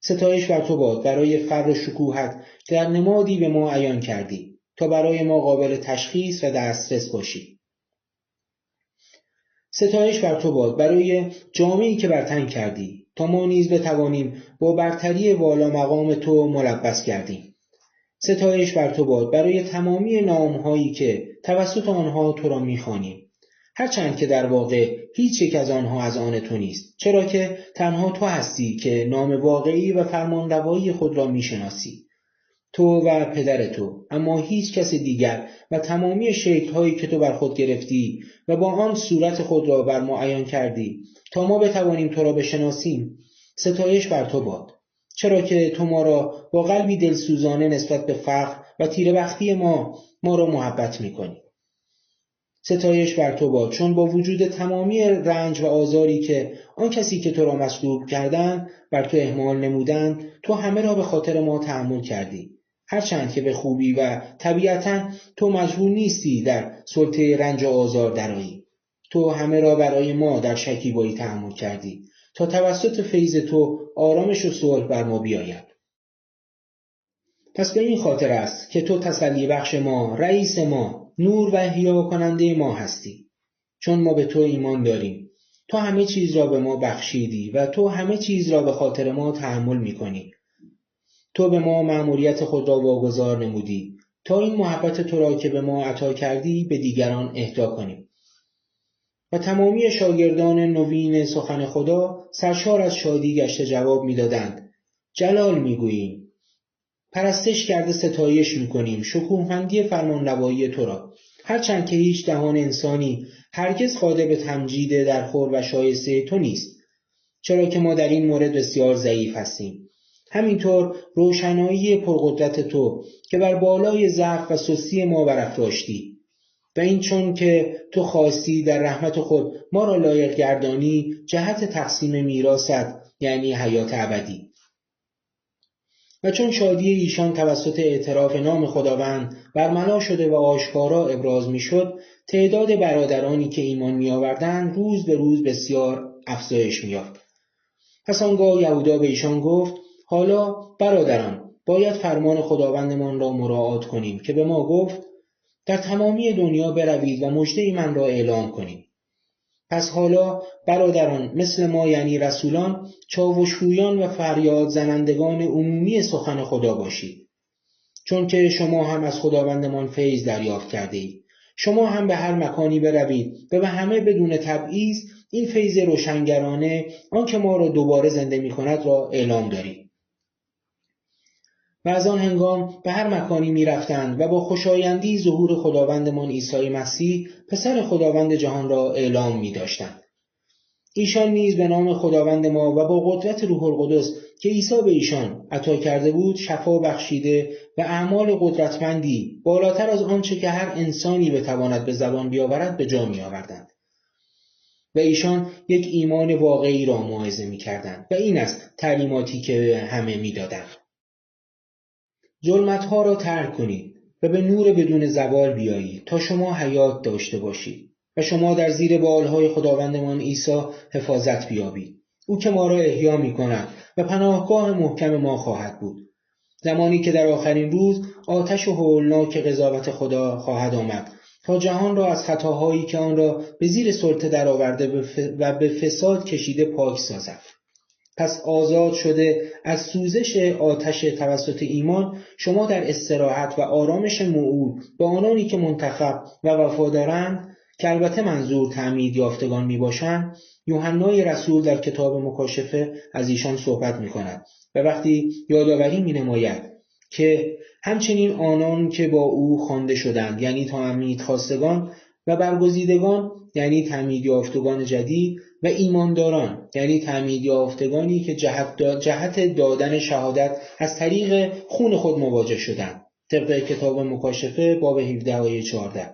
ستایش بر تو باد برای فر و شکوهت که در نمادی به ما عیان کردی تا برای ما قابل تشخیص و دسترس باشی. ستایش بر تو باد برای جامه‌ای که بر تن کردی تا ما نیز بتوانیم با برتری والا مقام تو ملبس گردیم. ستایش بر تو باد برای تمامی نام‌هایی که توسط آنها تو را می‌خوانیم، هرچند که در واقع هیچ یک از آنها از آن تو نیست، چرا که تنها تو هستی که نام واقعی و فرمانروایی خود را می‌شناسی، تو و پدر تو، اما هیچ کس دیگر و تمامی شکل‌هایی که تو بر خود گرفتی و با آن صورت خود را بر ما عیان کردی تا ما بتوانیم تو را بشناسیم. ستایش بر تو باد، چرا که تو ما را با قلبی دلسوزانه نسبت به فقر و تیره‌بختی ما را محبت می‌کنی. ستایش بر تو باد چون با وجود تمامی رنج و آزاری که آن کسی که تو را مصلوب کردند بر تو اهمال نمودند، تو همه را به خاطر ما تحمل کردی، هرچند که به خوبی و طبیعتاً تو مجبور نیستی در سلطه رنج و آزار درآیی. تو همه را برای ما در شکیبایی تحمل کردی تا توسط فیض تو آرامش و صلح بر ما بیاید. پس به این خاطر است که تو تسلی بخش ما، رئیس ما، نور و احیا کننده ما هستی. چون ما به تو ایمان داریم، تو همه چیز را به ما بخشیدی و تو همه چیز را به خاطر ما تحمل می‌کنی. تو به ما مأموریت خود را واگذار نمودی تا این محبت تو را که به ما عطا کردی به دیگران اهدا کنیم. و تمامی شاگردان نوین سخن خدا سرشار از شادی گشته جواب می‌دادند: جلال می‌گوییم، پرستش کرده ستایش می‌کنیم شکوهمندی فرمانروایی تو را، هرچند که هیچ دهان انسانی هرگز قادر به تمجید درخور و شایسته تو نیست، چرا که ما در این مورد بسیار ضعیف هستیم. همینطور روشنایی پرقدرت تو که بر بالای ضعف و سستی ما برافراشتی، و این چون که تو خواستی در رحمت خود ما را لایق گردانی جهت تقسیم میراثت، یعنی حیات ابدی. و چون شادی ایشان توسط اعتراف نام خداوند برملا شده و آشکارا ابراز میشد، تعداد برادرانی که ایمان میآوردند روز به روز بسیار افزایش می‌یافت. پس آنگاه یهودا به ایشان گفت: حالا برادران، باید فرمان خداوندمان را مراعات کنیم که به ما گفت: در تمامی دنیا بروید و مژده من را اعلام کنید. پس حالا برادران، مثل ما یعنی رسولان، چاوشگویان و فریاد زنندگان عمومی سخن خدا باشید. چون که شما هم از خداوندمان فیض دریافت کرده اید، شما هم به هر مکانی بروید و به همه بدون تبعیض این فیض روشنگرانه، آن که ما را دوباره زنده می کند، را اعلام دارید. و از آن هنگام به هر مکانی می رفتند و با خوشایندی ظهور خداوندمان عیسی مسیح پسر خداوند جهان را اعلام می داشتند. ایشان نیز به نام خداوند ما و با قدرت روح القدس که عیسی به ایشان عطا کرده بود شفا بخشیده و اعمال قدرتمندی بالاتر از آنچه که هر انسانی بتواند به زبان بیاورد به جا می آوردند. و ایشان یک ایمان واقعی را موعظه می کردند و این است تعلیماتی که همه می دادند: ظلمت‌ها را ترک کنید و به نور بدون زوال بیایید تا شما حیات داشته باشید و شما در زیر بالهای خداوندمان عیسی حفاظت بیابید. او که ما را احیا می‌کند و پناهگاه محکم ما خواهد بود. زمانی که در آخرین روز آتش و هولناک قضاوت خدا خواهد آمد تا جهان را از خطاهایی که آن را به زیر سلطه درآورده و به فساد کشیده پاک سازد. پس آزاد شده از سوزش آتش توسط ایمان، شما در استراحت و آرامش موعود با آنانی که منتخب و وفادارند، که البته منظور تعمید یافتگان می باشند، یوحنای رسول در کتاب مکاشفه از ایشان صحبت می کند و وقتی یادآوری می نماید که همچنین آنان که با او خوانده شدند، یعنی تعمید خواستگان، و برگزیدگان، یعنی تعمید یافتگان جدید، و ایمانداران، یعنی تعمید یافتگانی که جهت دادن شهادت از طریق خون خود مواجه شدند. طبق کتاب مکاشفه باب 17 آیه 14.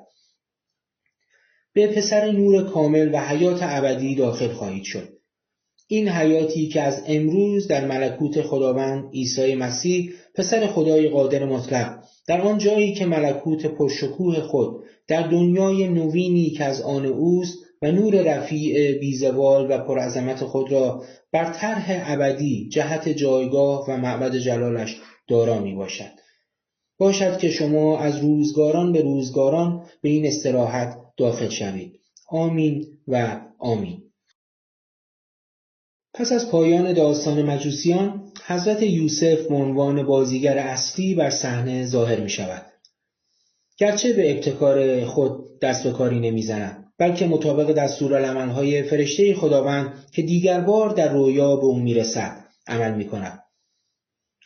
به پسر نور کامل و حیات ابدی داخل خواهید شد. این حیاتی که از امروز در ملکوت خداوند عیسی مسیح پسر خدای قادر مطلق، در آن جایی که ملکوت پرشکوه خود در دنیای نوینی که از آن اوست و نور رفیع بیزوال و پرعظمت خود را بر طرح ابدی جهت جایگاه و معبد جلالش دارا می باشد که شما از روزگاران به روزگاران به این استراحت داخل شوید. آمین و آمین. پس از پایان داستان مجوسیان، حضرت یوسف به عنوان بازیگر اصلی بر صحنه ظاهر می شود. گرچه به ابتکار خود دست به کاری نمی زند، بلکه مطابق دستورالعمل‌های فرشته خداوند که دیگر بار در رویا به او می رسد عمل می کند.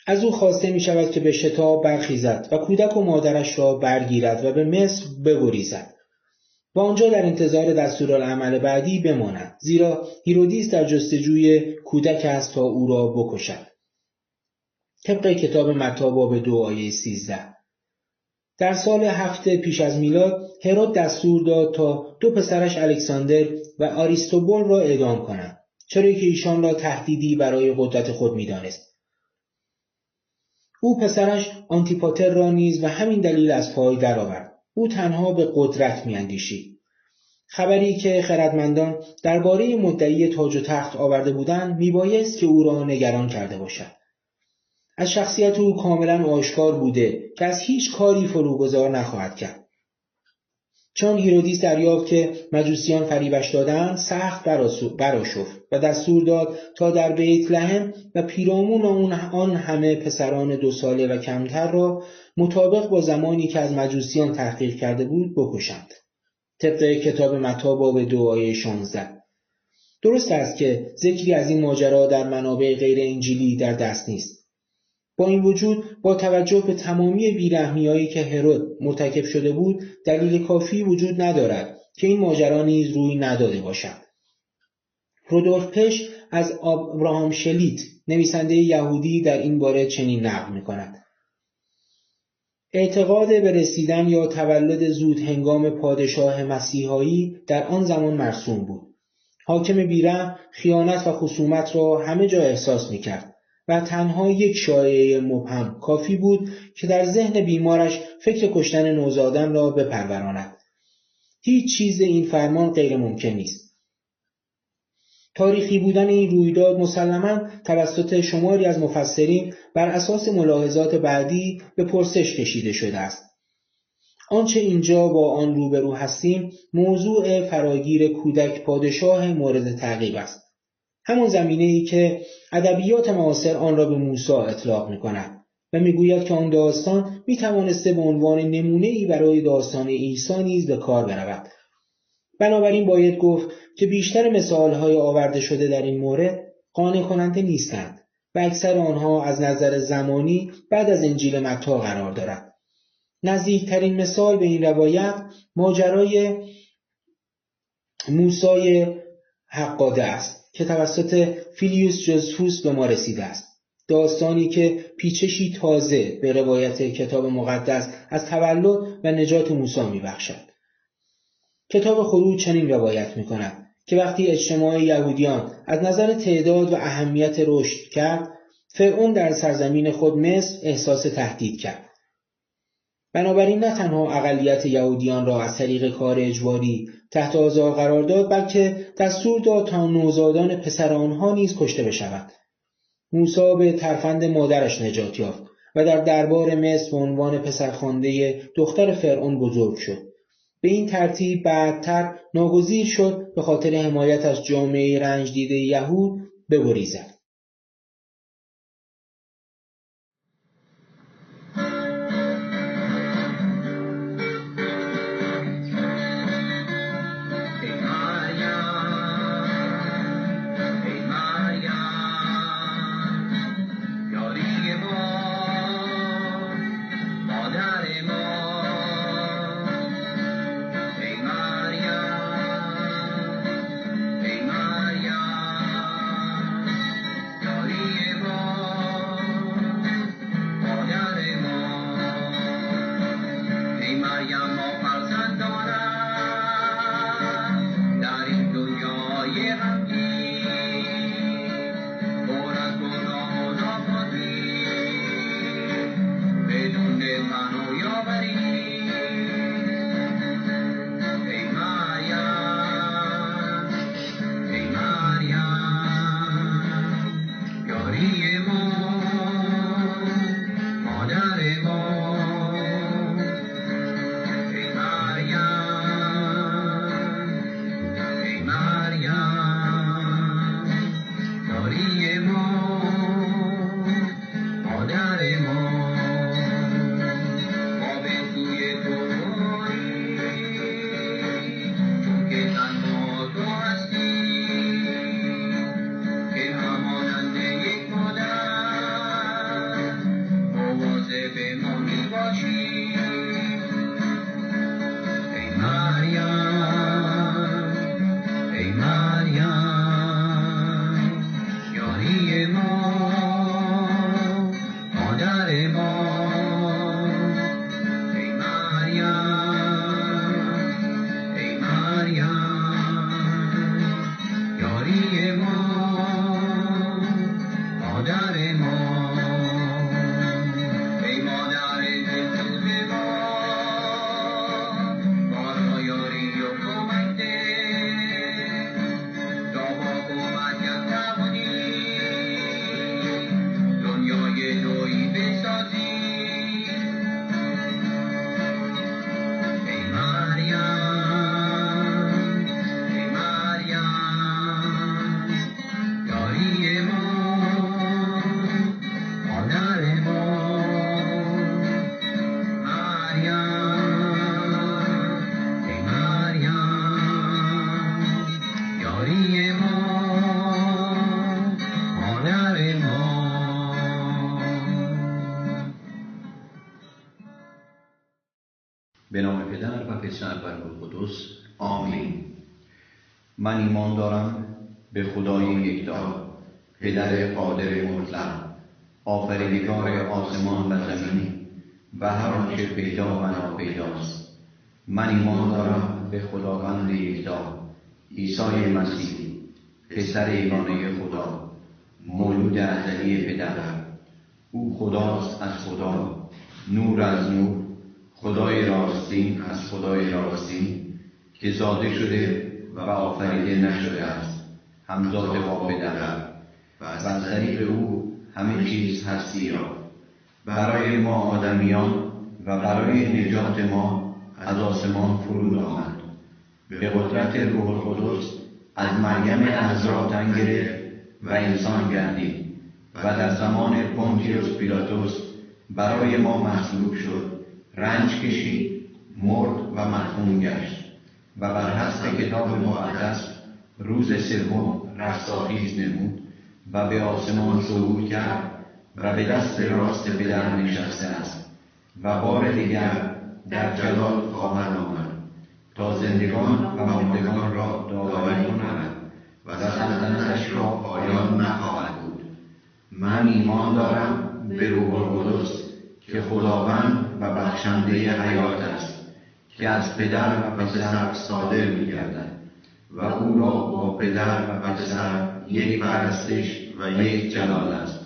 از او خواسته می شود که به شتاب برخیزد و کودک و مادرش را برگیرد و به مصر بگریزد و آنجا در انتظار دستورالعمل بعدی بماند، زیرا هیرودیس در جستجوی کودک است تا او را بکشد. طبق کتاب متی باب 2 آیه 13. در سال 7 پیش از میلاد هرود دستور داد تا دو پسرش الکساندر و آریستوبول را اعدام کنند، چرا که ایشان را تهدیدی برای قدرت خود می‌دانست. او پسرش آنتیپاتر را نیز و همین دلیل از پای درآورد. او تنها به قدرت می‌اندیشید. خبری که خردمندان درباره مدعی تاج و تخت آورده بودند میبایست که او را نگران کرده باشد. از شخصیت او کاملا آشکار بوده که از هیچ کاری فروگذار نخواهد کرد. چون هیرودیس دریافت که مجوسیان فریبش دادند، سخت برآشفت و دستور داد تا در بیت لحم و پیرامون آن همه پسران 2 ساله و کمتر را مطابق با زمانی که از مجوسیان تحقیق کرده بود بکشند. طبق کتاب متی باب 2 آیه 16. درست است که ذکری از این ماجرا در منابع غیر انجیلی در دست نیست. با این وجود با توجه به تمامی بیرحمی‌هایی که هرود مرتکب شده بود، دلیل کافی وجود ندارد که این ماجرا نیز روی نداده باشد. رودولف پش از ابراهام شلیت، نویسنده یهودی، در این باره چنین نقل می‌کند: اعتقاد به رسیدن یا تولد زود هنگام پادشاه مسیحایی در آن زمان مرسوم بود. حاکم بیرحم خیانت و خصومت را همه جا احساس می‌کرد و تنها یک شایعه مبهم کافی بود که در ذهن بیمارش فکر کشتن نوزادان را بپروراند. هیچ چیز این فرمان غیر ممکن نیست. تاریخی بودن این رویداد مسلماً توسط شماری از مفسرین بر اساس ملاحظات بعدی به پرسش کشیده شده است. آنچه اینجا با آن روبرو هستیم موضوع فراگیر کودک پادشاه مورد تعقیب است. همان زمینه‌ای که ادبیات معاصر آن را به موسی اطلاق می‌کند و می‌گوید که آن داستان می‌توانسته به عنوان نمونه‌ای برای داستان عیسی نیز به کار برود. بنابراین باید گفت که بیشتر مثال‌های آورده شده در این مورد قانع کننده نیستند و اکثر آنها از نظر زمانی بعد از انجیل متی قرار دارد. نزدیکترین مثال به این روایت ماجرای موسی حقاده است که توسط فیلیوس جوزفوس به ما رسیده است. داستانی که پیچشی تازه به روایت کتاب مقدس از تولد و نجات موسی می‌بخشد. کتاب خروج چنین روایت می‌کند که وقتی اجتماع یهودیان از نظر تعداد و اهمیت رشد کرد، فرعون در سرزمین خود مصر احساس تهدید کرد. بنابراین نه تنها اقلیت یهودیان را از طریق کار اجباری تحت آزار قرار داد، بلکه دستور داد تا نوزادان پسر آنها نیز کشته بشوند. موسی به ترفند مادرش نجات یافت و در دربار مصر به عنوان پسرخوانده دختر فرعون بزرگ شد. به این ترتیب بعدتر ناگزیر شد به خاطر حمایت از جامعه رنج دیده یهود بگریزد. به نام پدر و پسر و روح قدس آمین. من ایمان دارم به خدای یکتا، پدر قادر مطلق، آفریدگار آسمان و زمین و هر آنچه پیدا و ناپیداست. من ایمان دارم به خداوند یکتا، عیسی مسیح، پسر یگانه خدا، مولود ازلی پدر. او خداست از خدا، نور از نور، خدای راستین از خدای راستین، که زاده شده و آفریده نشده است، همزاد با پدر، و از طریق او همه چیز هستی یافت. برای ما آدمیان و برای نجات ما از آسمان فرود آمد. به قدرت روح القدس از مریم عذرا تن گرفت و انسان گردید و در زمان پونتیوس پیلاتوس برای ما مصلوب شد، رنج کشید، مرد و مدفون گشت و بر حسب کتاب مقدس روز سوم رستاخیز نمود و به آسمان صعود کرد و به دست راست پدر نشسته است و بار دیگر در جلال خواهد آمد تا زندگان و مردگان را داوری کند و سلطنتش را پایان نخواهد بود. من ایمان دارم به روح القدس که خداوند و بخشنده حیات است، که از پدر و پسر صادر می‌گردد و او را با پدر و پسر یک پرستش و یک جلال است.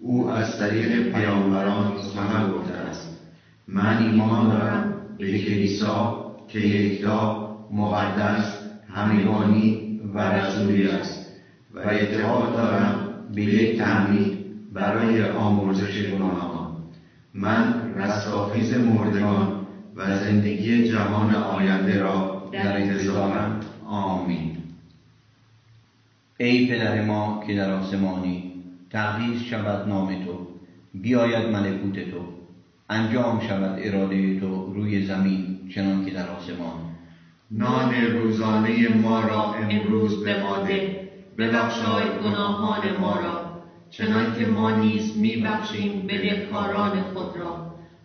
او از طریق پیامبران سخن گفته است من ایمان دارم به کلیسا که یکتا، مقدس، همگانی و رسولی است و اعتقاد دارم به یک تعمید برای آمرزش گناهان. من رستاخیز مردگان و زندگی جهان آینده را در انتظارم. آمین. ای پدر ما که در آسمانی، تقدیس شود نام تو، بیاید ملکوت تو، انجام شود اراده تو روی زمین چنان که در آسمان. نان روزانه ما را امروز به ما ده، ببخشای گناهان ما را چنان که ما نیز میبخشیم بدهکاران خود را،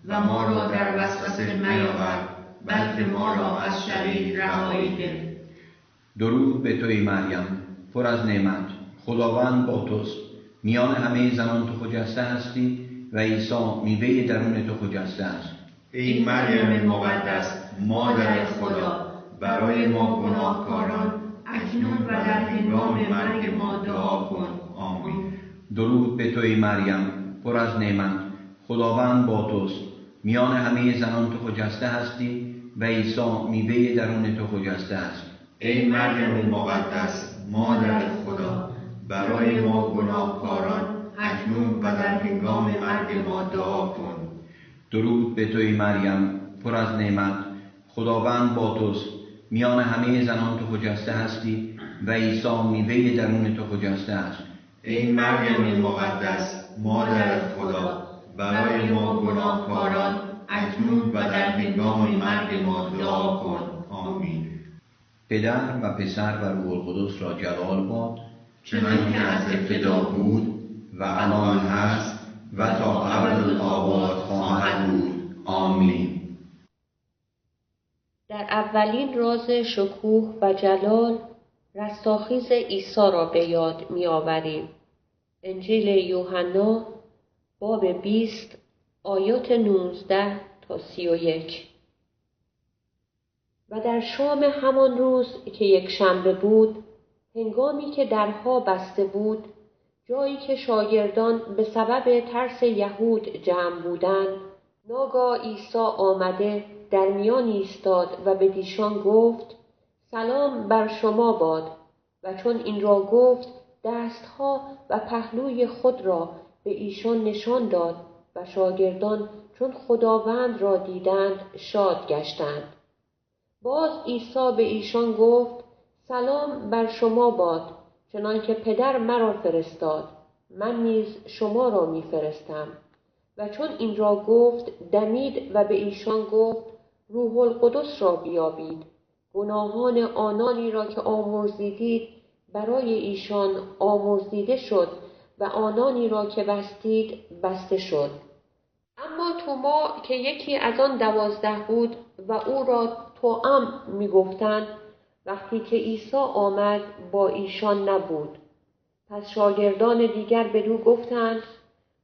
و ما را در وسوسه میاور بلکه ما را از شریر رهایی ده. درود به توی مریم، پر از نعمت، خداوند با توست. میان همه زنان تو خجسته هستی و عیسی میوه درون تو خجسته است. ای مریم مقدس، مادر خدا، برای ما گناهکاران اکنون و در هنگام مرگ ما دعا کن. آمین. درود به توی مریم، پر از نعمت، خداوند با توست. میان همه زنان تو خجسته هستی و عیسی میوه درون تو خجسته است. ای مریم مقدس، مادر خدا، برای ما گناهکاران اکنون و در هنگام مرگ ما دعا کن. درود به توی مریم، پر از نعمت، خداوند با توست. میان همه زنان تو خجسته هستی و عیسی میوه درون تو خجسته است. ای مریم مقدس، مادر خدا، برای ما گناهکاران اکنون و در هنگام مرگ ما دعا کن. آمین. پدر و پسر و روح القدس را جلال باد، چنان که از ابتدا بود و الان هست و تا ابدالآباد خواهد بود. آمین. در اولین راز شکوه و جلال رستاخیز عیسی را به یاد می آوریم. انجیل یوحنا باب 20 آیات 19 تا 31. و در شام همان روز که یک شنبه بود، هنگامی که درها بسته بود، جایی که شاگردان به سبب ترس یهود جمع بودند، ناگاه عیسی آمده در میان ایستاد و به دیشان گفت: سلام بر شما باد. و چون این را گفت، دستها و پهلوی خود را به ایشان نشان داد و شاگردان چون خداوند را دیدند شاد گشتند. باز عیسی به ایشان گفت: سلام بر شما باد. چنان که پدر مرا فرستاد، من نیز شما را می فرستم. و چون این را گفت دمید و به ایشان گفت: روح القدس را بیابید. گناهان آنانی را که آمرزیدید برای ایشان آمرزیده شد و آنانی را که بستید بسته شد. اما توما که یکی از آن 12 بود و او را توأم می گفتند، وقتی که عیسی آمد با ایشان نبود. پس شاگردان دیگر بدو گفتند: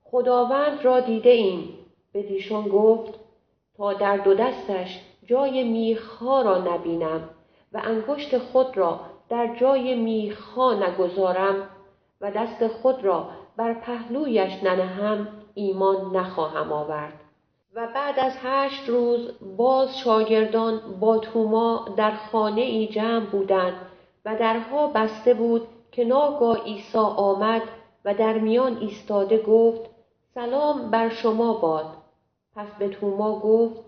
خداوند را دیده ایم. بدیشان گفت: تا در 2 دستش جای میخها را نبینم و انگشت خود را در جای میخها نگذارم و دست خود را بر پهلویش ننهم، ایمان نخواهم آورد. و بعد از 8 روز باز شاگردان با توما در خانه ای جمع بودند و درها بسته بود که ناگاه عیسی آمد و در میان ایستاده گفت: سلام بر شما باد. پس به توما گفت: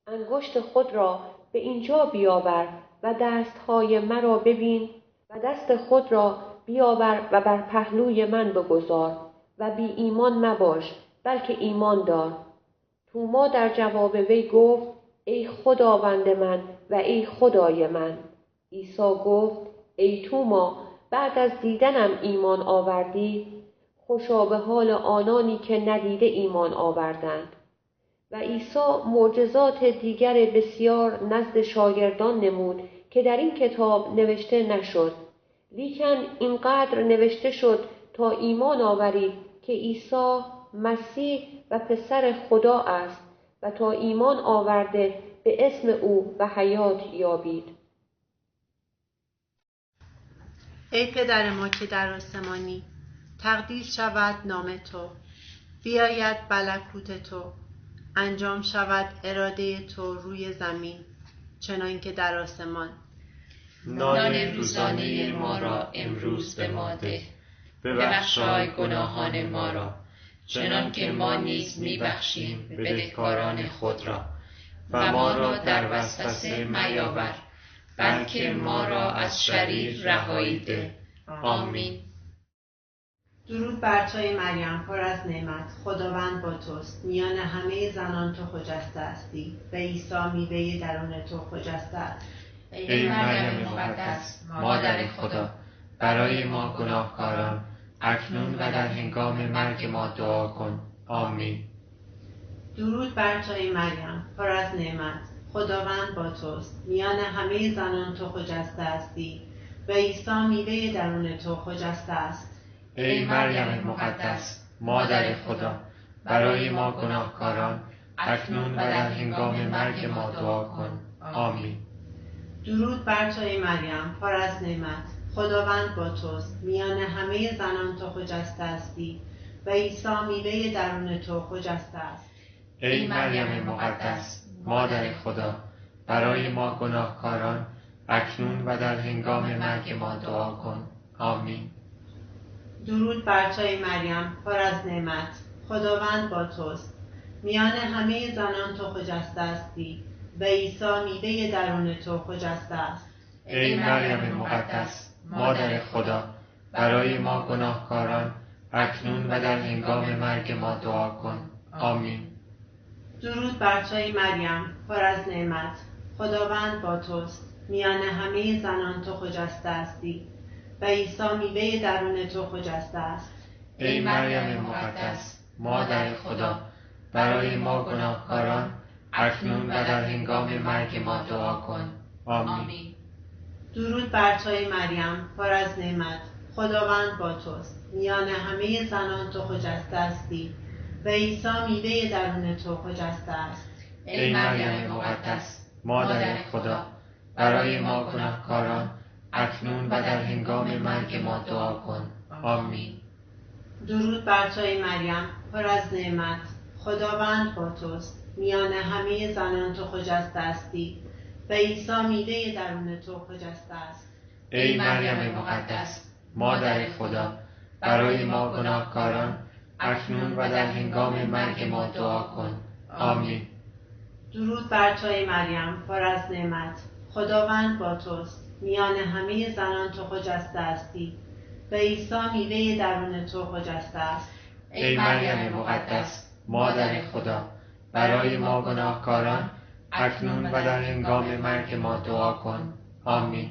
انگشت خود را به اینجا بیاور و دستهای مرا ببین و دست خود را بیاور و بر پهلوی من بگذار و بی ایمان مباش بلکه ایمان دار. توما در جواب وی گفت: ای خداوند من و ای خدای من. عیسی گفت: ای توما، بعد از دیدنم ایمان آوردی؟ خوشا به حال آنانی که ندیده ایمان آوردند. و عیسی معجزات دیگر بسیار نزد شاگردان نمود که در این کتاب نوشته نشد، لیکن اینقدر نوشته شد تا ایمان آورید که عیسی مسیح و پسر خدا است و تا ایمان آورده به اسم او و حیات یابید. ای پدر ما که در آسمانی، تقدیس شود نام تو، بیاید ملکوت تو، انجام شود اراده تو روی زمین چنان که در آسمان. نان روزانه ما را امروز به ما ده. ببخشای گناهان ما را چنان که ما نیز میبخشیم بدهکاران خود را، و ما را در وسوسه میاور بلکه ما را از شریر رهایی ده. آمین. درود بر توی مریم پر از نعمت، خداوند با توست. میان همه زنان تو خجسته هستی و عیسی میوه درون تو خجسته است. ای مریم مقدس مادر خدا، برای ما گناهکاران اکنون و در هنگام مرگ ما دعا کن. آمین. درود بر توی مریم پر از نعمت، خداوند با توست. میان همه زنان تو خجسته هستی و عیسی میوه درون تو خجسته است. ای مریم مقدس مادر خدا، برای ما گناهکاران اکنون و در هنگام مرگ ما دعا کن. آمین. درود بر توی مریم پر از نعمت، خداوند با توست. میان همه زنان تو خجسته هستی و عیسی میوه درون تو خجسته است. ای مریم مقدس مادر خدا، برای ما گناهکاران اکنون و در هنگام مرگ ما دعا کن. آمین. درود بر توی مریم پر از نعمت، خداوند با توست. میان همه زنان تو خجسته هستی و عیسی میوه درون تو خجسته است. ای مریم مقدس مادر خدا، برای ما گناهکاران اکنون و در هنگام مرگ ما دعا کن. آمین. درود بر توی مریم پر از نعمت، خداوند با توست. میان همه زنان تو خجسته هستی و عیسی میوه درون تو خجسته است. ای مریم مقدس مادر خدا، برای ما گناهکاران اکنون و در هنگام مرگ ما دعا کن. آمین. درود بر توی مریم پر از نعمت، خداوند با توست. میان همه زنان تو خجسته هستی و عیسی میوه درون تو خجسته است. ای مریم مقدس مادر خدا، برای ما گناهکاران اکنون و در هنگام مرگ ما دعا کن. آمین. درود بر توی مریم پر از نعمت، خداوند با توست. میان همه زنان تو خجسته هستی و عیسی میوه درون تو خجسته است. ای مریم مقدس مادر خدا، برای ما گناهکاران اکنون و در هنگام مرگ ما دعا کن. آمین. درود بر توی مریم پر از نعمت، خداوند با توست. میان همه زنان تو خجسته هستی و عیسی میوه درون تو خجسته است. ای مریم مقدس مادر خدا، برای ما گناهکاران اکنون و در هنگام مرگ ما دعا کن. آمین.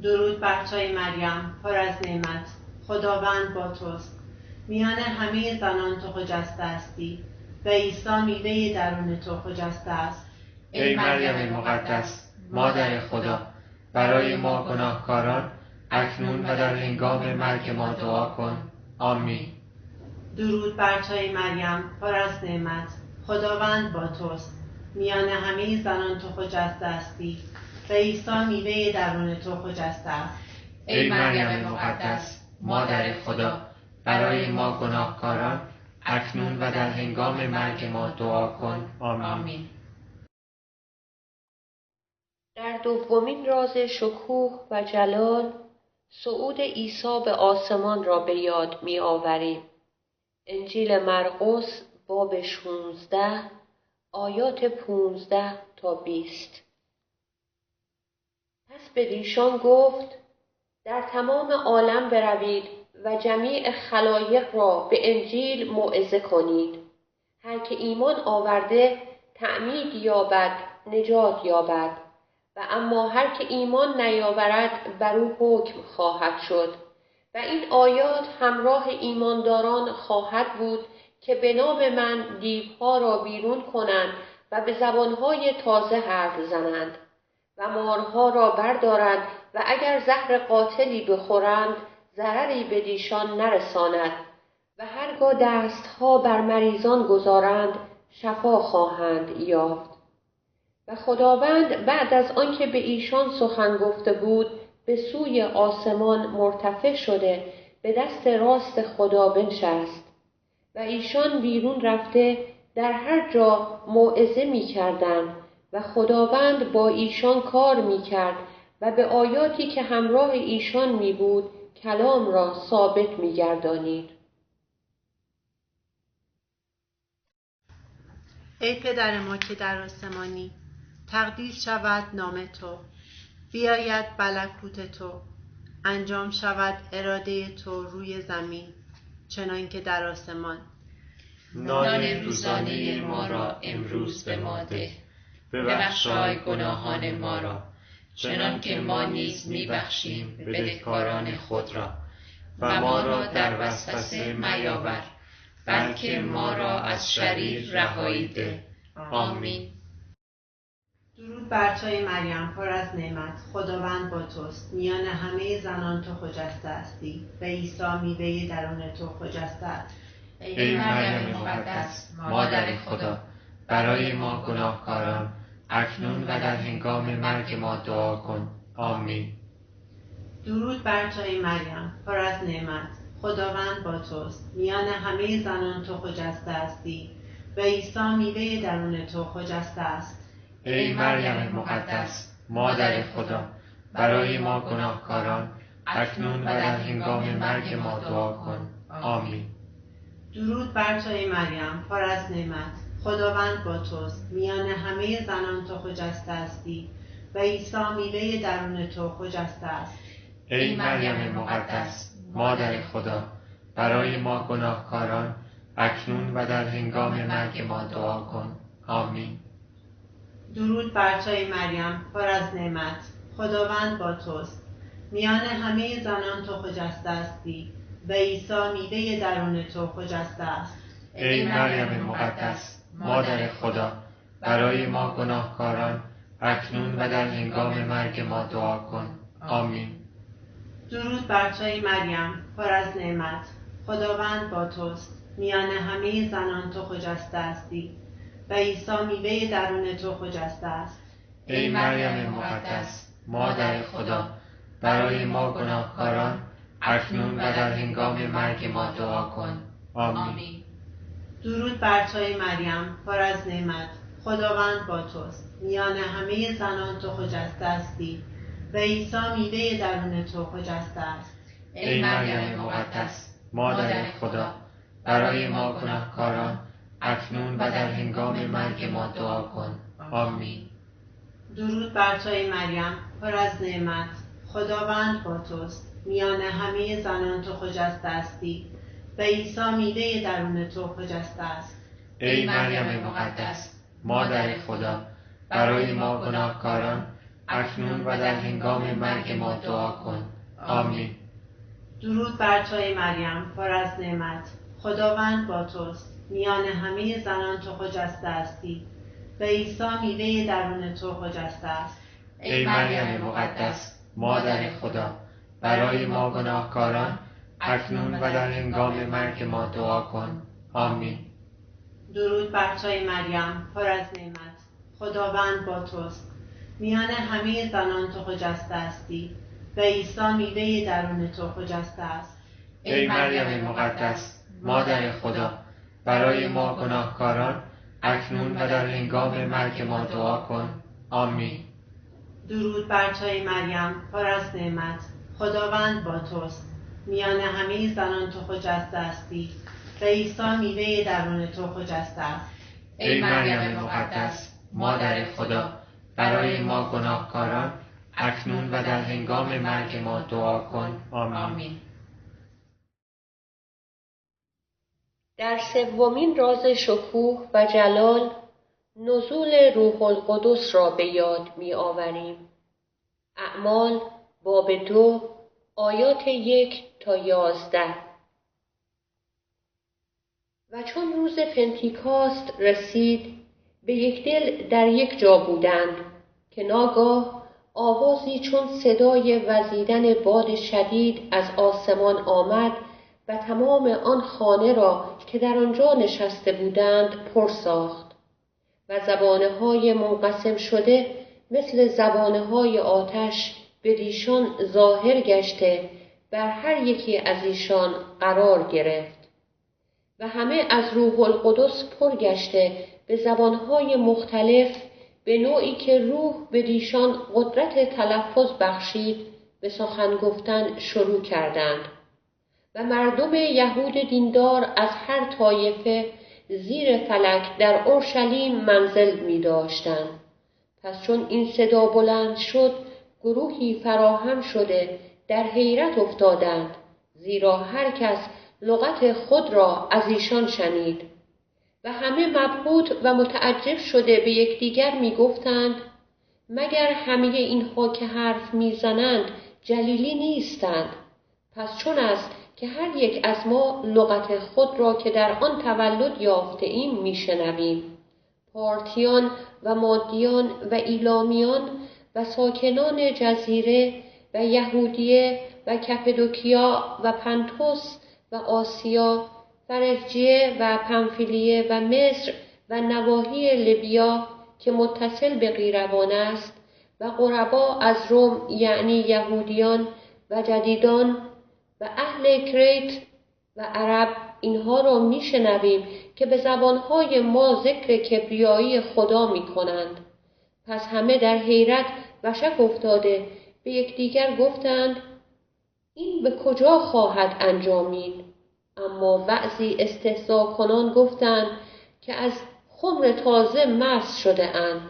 درود بر توی مریم پر از نعمت، خداوند با توست. میان همه زنان تو خجسته هستی و عیسی میوه درون تو خجسته است. ای مریم مقدس مادر خدا، برای ما گناهکاران اکنون و در هنگام مرگ ما دعا کن. آمین. درود بر توی مریم پر از نعمت، خداوند با توست. میان همه زنان تو خجسته هستی و عیسی میوه درون تو خجسته است. ای مریم مقدس مادر خدا، برای ما گناهکاران اکنون و در هنگام مرگ ما دعا کن. آمین. در دومین راز شکوه و جلال، صعود عیسی به آسمان را به یاد می آوریم. انجیل مرقس باب 16 آیات 15 تا 20. پس بدیشان گفت: در تمام عالم بروید و جمیع خلایق را به انجیل موعظه کنید. هر که ایمان آورده تعمید یابد نجات یابد، و اما هر که ایمان نیاورد بر او حکم خواهد شد. و این آیات همراه ایمانداران خواهد بود که به نام من دیوها را بیرون کنند و به زبانهای تازه حرف زنند و مارها را بردارند و اگر زهر قاتلی بخورند ضرری به دیشان نرساند و هرگاه دستها بر مریضان گذارند شفا خواهند یافت. و خداوند بعد از آنکه به ایشان سخن گفته بود به سوی آسمان مرتفع شده به دست راست خدا بنشست و ایشان بیرون رفته در هر جا موعظه می‌کردند و خداوند با ایشان کار می‌کرد و به آیاتی که همراه ایشان می‌بود کلام را ثابت می‌گردانید. ای پدر ما که در آسمانی، تقدیس شود نام تو، بیاید ملکوت تو، انجام شود اراده تو روی زمین چنان که در آسمان. نان روزانه ما را امروز به ما ده، ببخشای گناهان ما را چنان که ما نیز میبخشیم بدهکاران خود را، و ما را در وسوسه میاور بلکه ما را از شریر رهایی ده. آمین. درود بر توی مریم پر از نعمت، خداوند با توست. میان همه زنان تو خجسته هستی و عیسی میوه درون تو خجسته است. ای مریم مقدس مادر خدا، برای ما گناهکاران اکنون و در هنگام مرگ ما دعا کن. آمین. درود بر توی مریم پر از نعمت، خداوند با توست. میان همه زنان تو خجسته هستی و عیسی میوه درون تو خجسته است. ای مریم مقدس مادر خدا، برای ما گناهکاران اکنون و در هنگام مرگ ما دعا کن. آمین. درود بر توی مریم پر از نعمت، خداوند با توست. میان همه زنان تو خجسته هستی و عیسی میوه درون تو خجسته است. ای مریم مقدس مادر خدا، برای ما گناهکاران اکنون و در هنگام مرگ ما دعا کن. آمین. درود بر توی مریم پر از نعمت، خداوند با توست. میان همه زنان تو خجسته هستی و عیسی میوه درون تو خجسته است. ای مریم مقدس مادر خدا، برای ما گناهکاران اکنون و در هنگام مرگ ما دعا کن. آمین. درود بر توی مریم پر از نعمت، خداوند با توست. میان همه زنان تو خجسته هستی و عیسی میوه درون تو خجسته است. ای مریم مقدس مادر خدا، برای ما گناهکاران اکنون و در هنگام مرگ ما دعا کن. آمین. درود بر توی مریم پر از نعمت، خداوند با توست. میان همه زنان تو خجسته هستی و عیسی میوه درون تو خجسته است. ای مریم مقدس مادر خدا، برای ما گناهکاران اکنون و در هنگام مرگ ما دعا کن. آمین. درود بر توی مریم پر از نعمت، خداوند با توست. میان همه زنان تو خجسته هستی و عیسی میوه درون تو خجسته است. ای مریم مقدس مادر خدا، برای ما گناهکاران اکنون و در هنگام مرگ ما دعا کن. آمین. درود بر توی مریم پر از نعمت، خداوند با توست. میان همه زنان تو خجسته هستی و عیسی میوه درون تو خجسته است. ای مریم مقدس مادر خدا، برای ما گناهکاران اکنون و در هنگام مرگ ما دعا کن. آمین. درود بر توی مریم پر از نعمت، خداوند با توست. میان همه زنان تو خجسته هستی و عیسی میوه درون تو خجسته است. ای مریم مقدس مادر خدا، برای ما گناهکاران اکنون و در هنگام مرگ ما دعا کن. آمین. درود بر توی مریم پر از نعمت، خداوند با توست. میان همه زنان تو خجسته هستی و عیسی میوه درون تو خجسته است. ای مریم مقدس مادر خدا، برای ما گناهکاران اکنون و در هنگام مرگ ما دعا کن. آمین. در سومین راز شکوه و جلال، نزول روح القدس را به یاد می آوریم. اعمال باب 2 آیات 1 تا 11. و چون روز پنتیکاست رسید، به یک دل در یک جا بودند که ناگاه آوازی چون صدای وزیدن باد شدید از آسمان آمد و تمام آن خانه را که در آنجا نشسته بودند پر ساخت و زبانه‌های منقسم شده مثل زبانه‌های آتش به ایشان ظاهر گشته بر هر یکی از ایشان قرار گرفت و همه از روح القدس پر گشته به زبانهای مختلف به نوعی که روح به دیشان قدرت تلفظ بخشید به سخن گفتن شروع کردند و مردم یهود دیندار از هر طایفه زیر فلک در اورشلیم منزل می داشتند. پس چون این صدا بلند شد گروهی فراهم شده در حیرت افتادند، زیرا هر کس لغت خود را از ایشان شنید و همه مبهوت و متعجب شده به یکدیگر می گفتند مگر همه اینها که حرف می زنند جلیلی نیستند؟ پس چون است که هر یک از ما لغت خود را که در آن تولد یافته ایم می شنویم. پارتیان و مادیان و ایلامیان و ساکنان جزیره و یهودیه و کپدوکیا و پنتوس و آسیا، فرجیه و پنفیلیه و مصر و نواحی لیبیا که متصل به قیروان است و غربا از روم یعنی یهودیان و جدیدان و اهل کریت و عرب، اینها را میشنویم که به زبانهای ما ذکر کبریایی خدا میکنند. پس همه در حیرت و شک افتاده به یکدیگر گفتند این به کجا خواهد انجامید؟ اما بعضی استهزا کنان گفتند که از خمر تازه مست شده اند.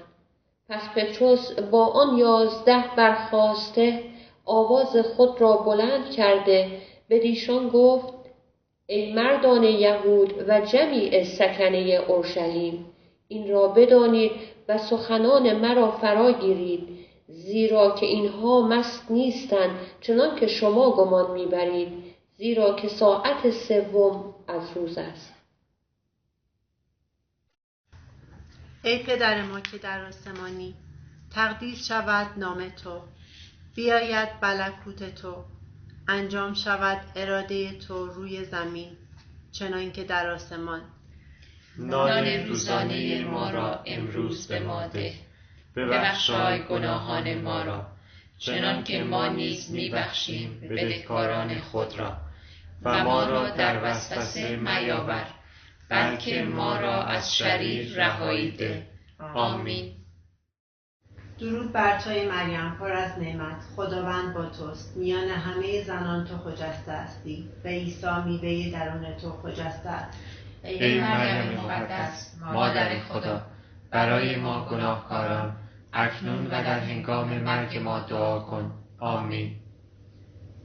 پس پتروس با آن 11 برخاسته آواز خود را بلند کرده به دیشان گفت ای مردان یهود و جمیع سکنه اورشلیم، این را بدانید و سخنان مرا فرا گیرید، زیرا که اینها مست نیستند چنان که شما گمان میبرید، زیرا که ساعت 3 از روز است. ای پدر ما که در آسمانی، تقدیس شود نام تو، بیاید ملکوت تو، انجام شود اراده تو روی زمین چنان که در آسمان. نان روزانه ما را امروز به ما ده، ببخشای گناهان ما را چنان که ما نیز میبخشیم بدهکاران خود را، و ما را در وسوسه میاور بلکه ما را از شریر رهایی ده. آمین. درود بر توی مریم پر از نعمت، خداوند با توست، میان همه زنان تو خجسته هستی و عیسی میوه درون تو خجسته است. ای مریم مقدس مادر خدا، برای ما گناهکاران اکنون و در هنگام مرگ ما دعا کن. آمین.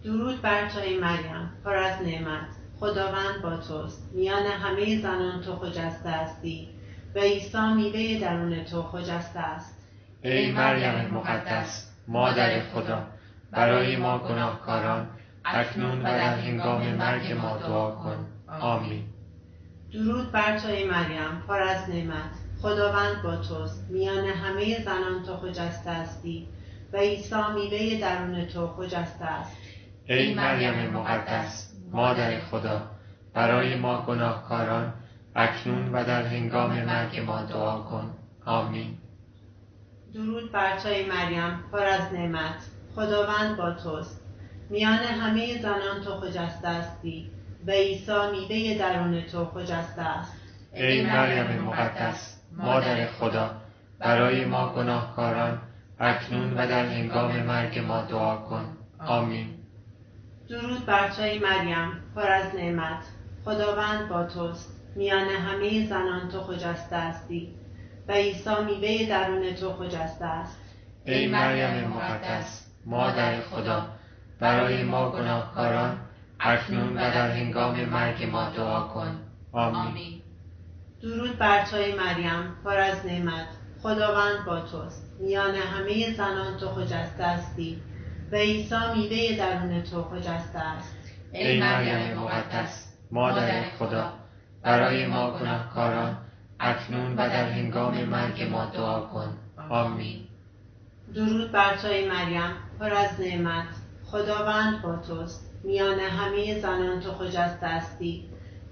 درود بر توی مریم پر از نعمت، خداوند با توست، میان همه زنان تو خجسته هستی و عیسی میوه درون تو خجسته است. ای مریم مقدس مادر خدا، برای ما گناهکاران اکنون و در هنگام مرگ ما دعا کن. آمین. درود بر توی مریم پر از نعمت، خداوند با توست، میان همه زنان تو خجسته هستی و عیسی میوه درون تو خجسته است. ای مریم مقدس مادر خدا، برای ما گناهکاران اکنون و در هنگام مرگ ما دعا کن. آمین. درود بر توی مریم پر از نعمت، خداوند با توست، میان همه زنان تو خجسته هستی و عیسی میوه درون تو خجسته است. ای مریم مقدس مادر خدا، برای ما گناهکاران اکنون و در هنگام مرگ ما دعا کن. آمین. درود بر توی مریم پر از نعمت، خداوند با توست، میان همه زنان تو خجسته هستی و عیسی میوه درون تو خجسته است. ای مریم مقدس مادر خدا، برای ما گناهکاران اکنون و در هنگام مرگ ما دعا کن. آمین. درود بر توی مریم پر از نعمت، خداوند با توست، میان همه زنان تو خجسته هستی و عیسی میوه درون تو خجسته است. ای مریم مقدس مادر خدا، برای ما گناهکاران اکنون و در هنگام مرگ ما دعا کن. آمین. درود بر توی مریم پر از نعمت، خداوند با توست، میان همه زنان تو خجسته هستی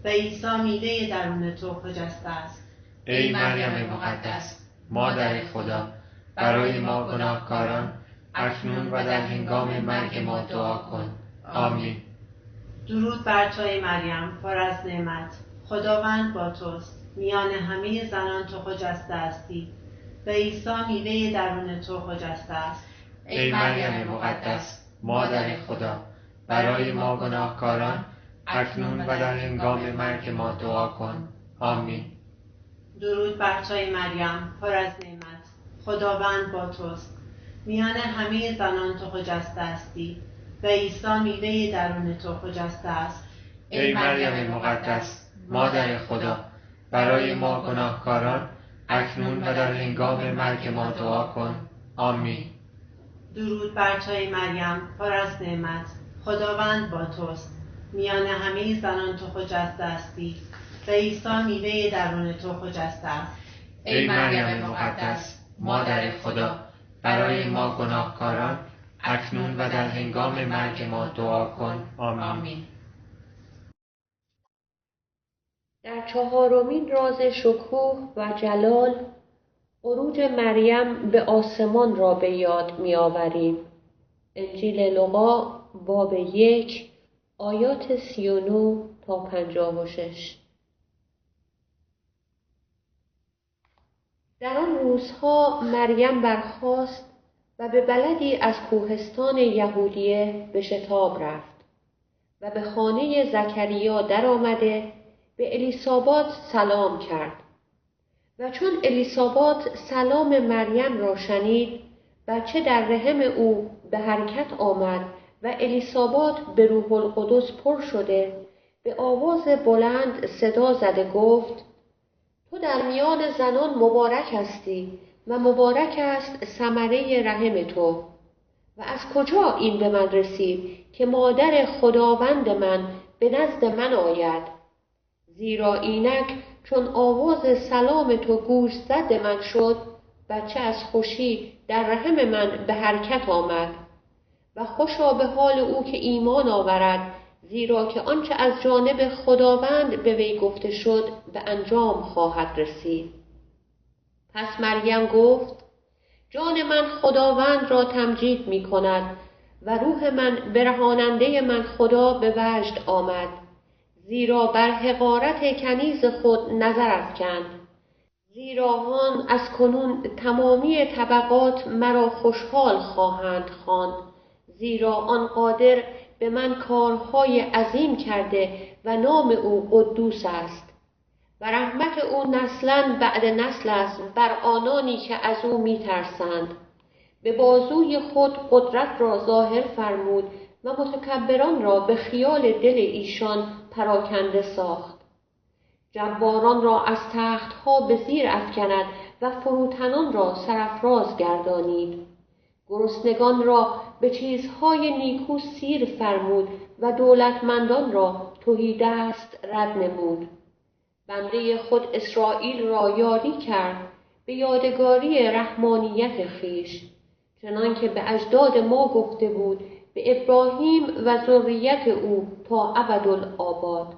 و عیسی میوه درون تو خجسته است. ای مریم مقدس مادر خدا، برای ما گناهکاران اکنون و در هنگام مرگ ما دعا کن. آمین. درود بر توی مریم پر از نعمت، خداوند با توست، میان همه زنان تو خجسته هستی و عیسی میوه درون تو خجسته است. ای مریم مقدس، مادر خدا، برای ما گناهکاران اکنون و در هنگام مرگ ما دعا کن. آمین. درود بر تو ای مریم، پر از نعمت، خداوند با توست، میان همه زنان تو خجسته هستی و عیسی میوه درون تو خجسته است. ای مریم مقدس، مادر خدا، برای ما گناهکاران اکنون و در هنگام مرگ ما دعا کن. آمین. درود بر تو ای مریم، پر از نعمت، خداوند با توست، میان همه زنان تو خجسته هستی و عیسی میوه درون تو خجسته است. ای مریم مقدس، مادر خدا، برای ما گناهکاران اکنون و در هنگام مرگ ما دعا کن. آمین. در چهارمین راز شکوه و جلال، عروج مریم به آسمان را به یاد می‌آوریم. انجیل لوقا باب 1 آیات 39 تا 56. در آن روزها مریم برخاست و به بلدی از کوهستان یهودیه به شتاب رفت و به خانه زکریا در آمده به الیسابات سلام کرد. و چون الیسابات سلام مریم را شنید، بچه در رحم او به حرکت آمد و الیسابات به روح القدس پر شده به آواز بلند صدا زده گفت: تو در میان زنان مبارک هستی و مبارک است ثمره رحم تو. و از کجا این به من رسید که مادر خداوند من به نزد من آید؟ زیرا اینک چون آواز سلام تو گوش زد من شد، بچه از خوشی در رحم من به حرکت آمد. و خوشا به حال او که ایمان آورد، زیرا که آنچه از جانب خداوند به وی گفته شد به انجام خواهد رسید. پس مریم گفت: جان من خداوند را تمجید می کند و روح من برهاننده من خدا به وجد آمد، زیرا بر حقارت کنیز خود نظر افکند. زیرا آن از کنون تمامی طبقات مرا خوشحال خواهند خواند، زیرا آن قادر به من کارهای عظیم کرده و نام او قدوس است. و رحمت او نسلاً بعد نسل است بر آنانی که از او می‌ترسند. به بازوی خود قدرت را ظاهر فرمود و متکبران را به خیال دل ایشان پراکنده ساخت. جباران را از تخت‌ها به زیر افکند و فروتنان را سرافراز گردانید. گرسنگان را به چیزهای نیکو سیر فرمود و دولتمندان را تهیدست رد نمود. بنده خود اسرائیل را یاری کرد به یادگاری رحمانیت خویش، چنان که به اجداد ما گفته بود به ابراهیم و ذریت او تا ابدالآباد.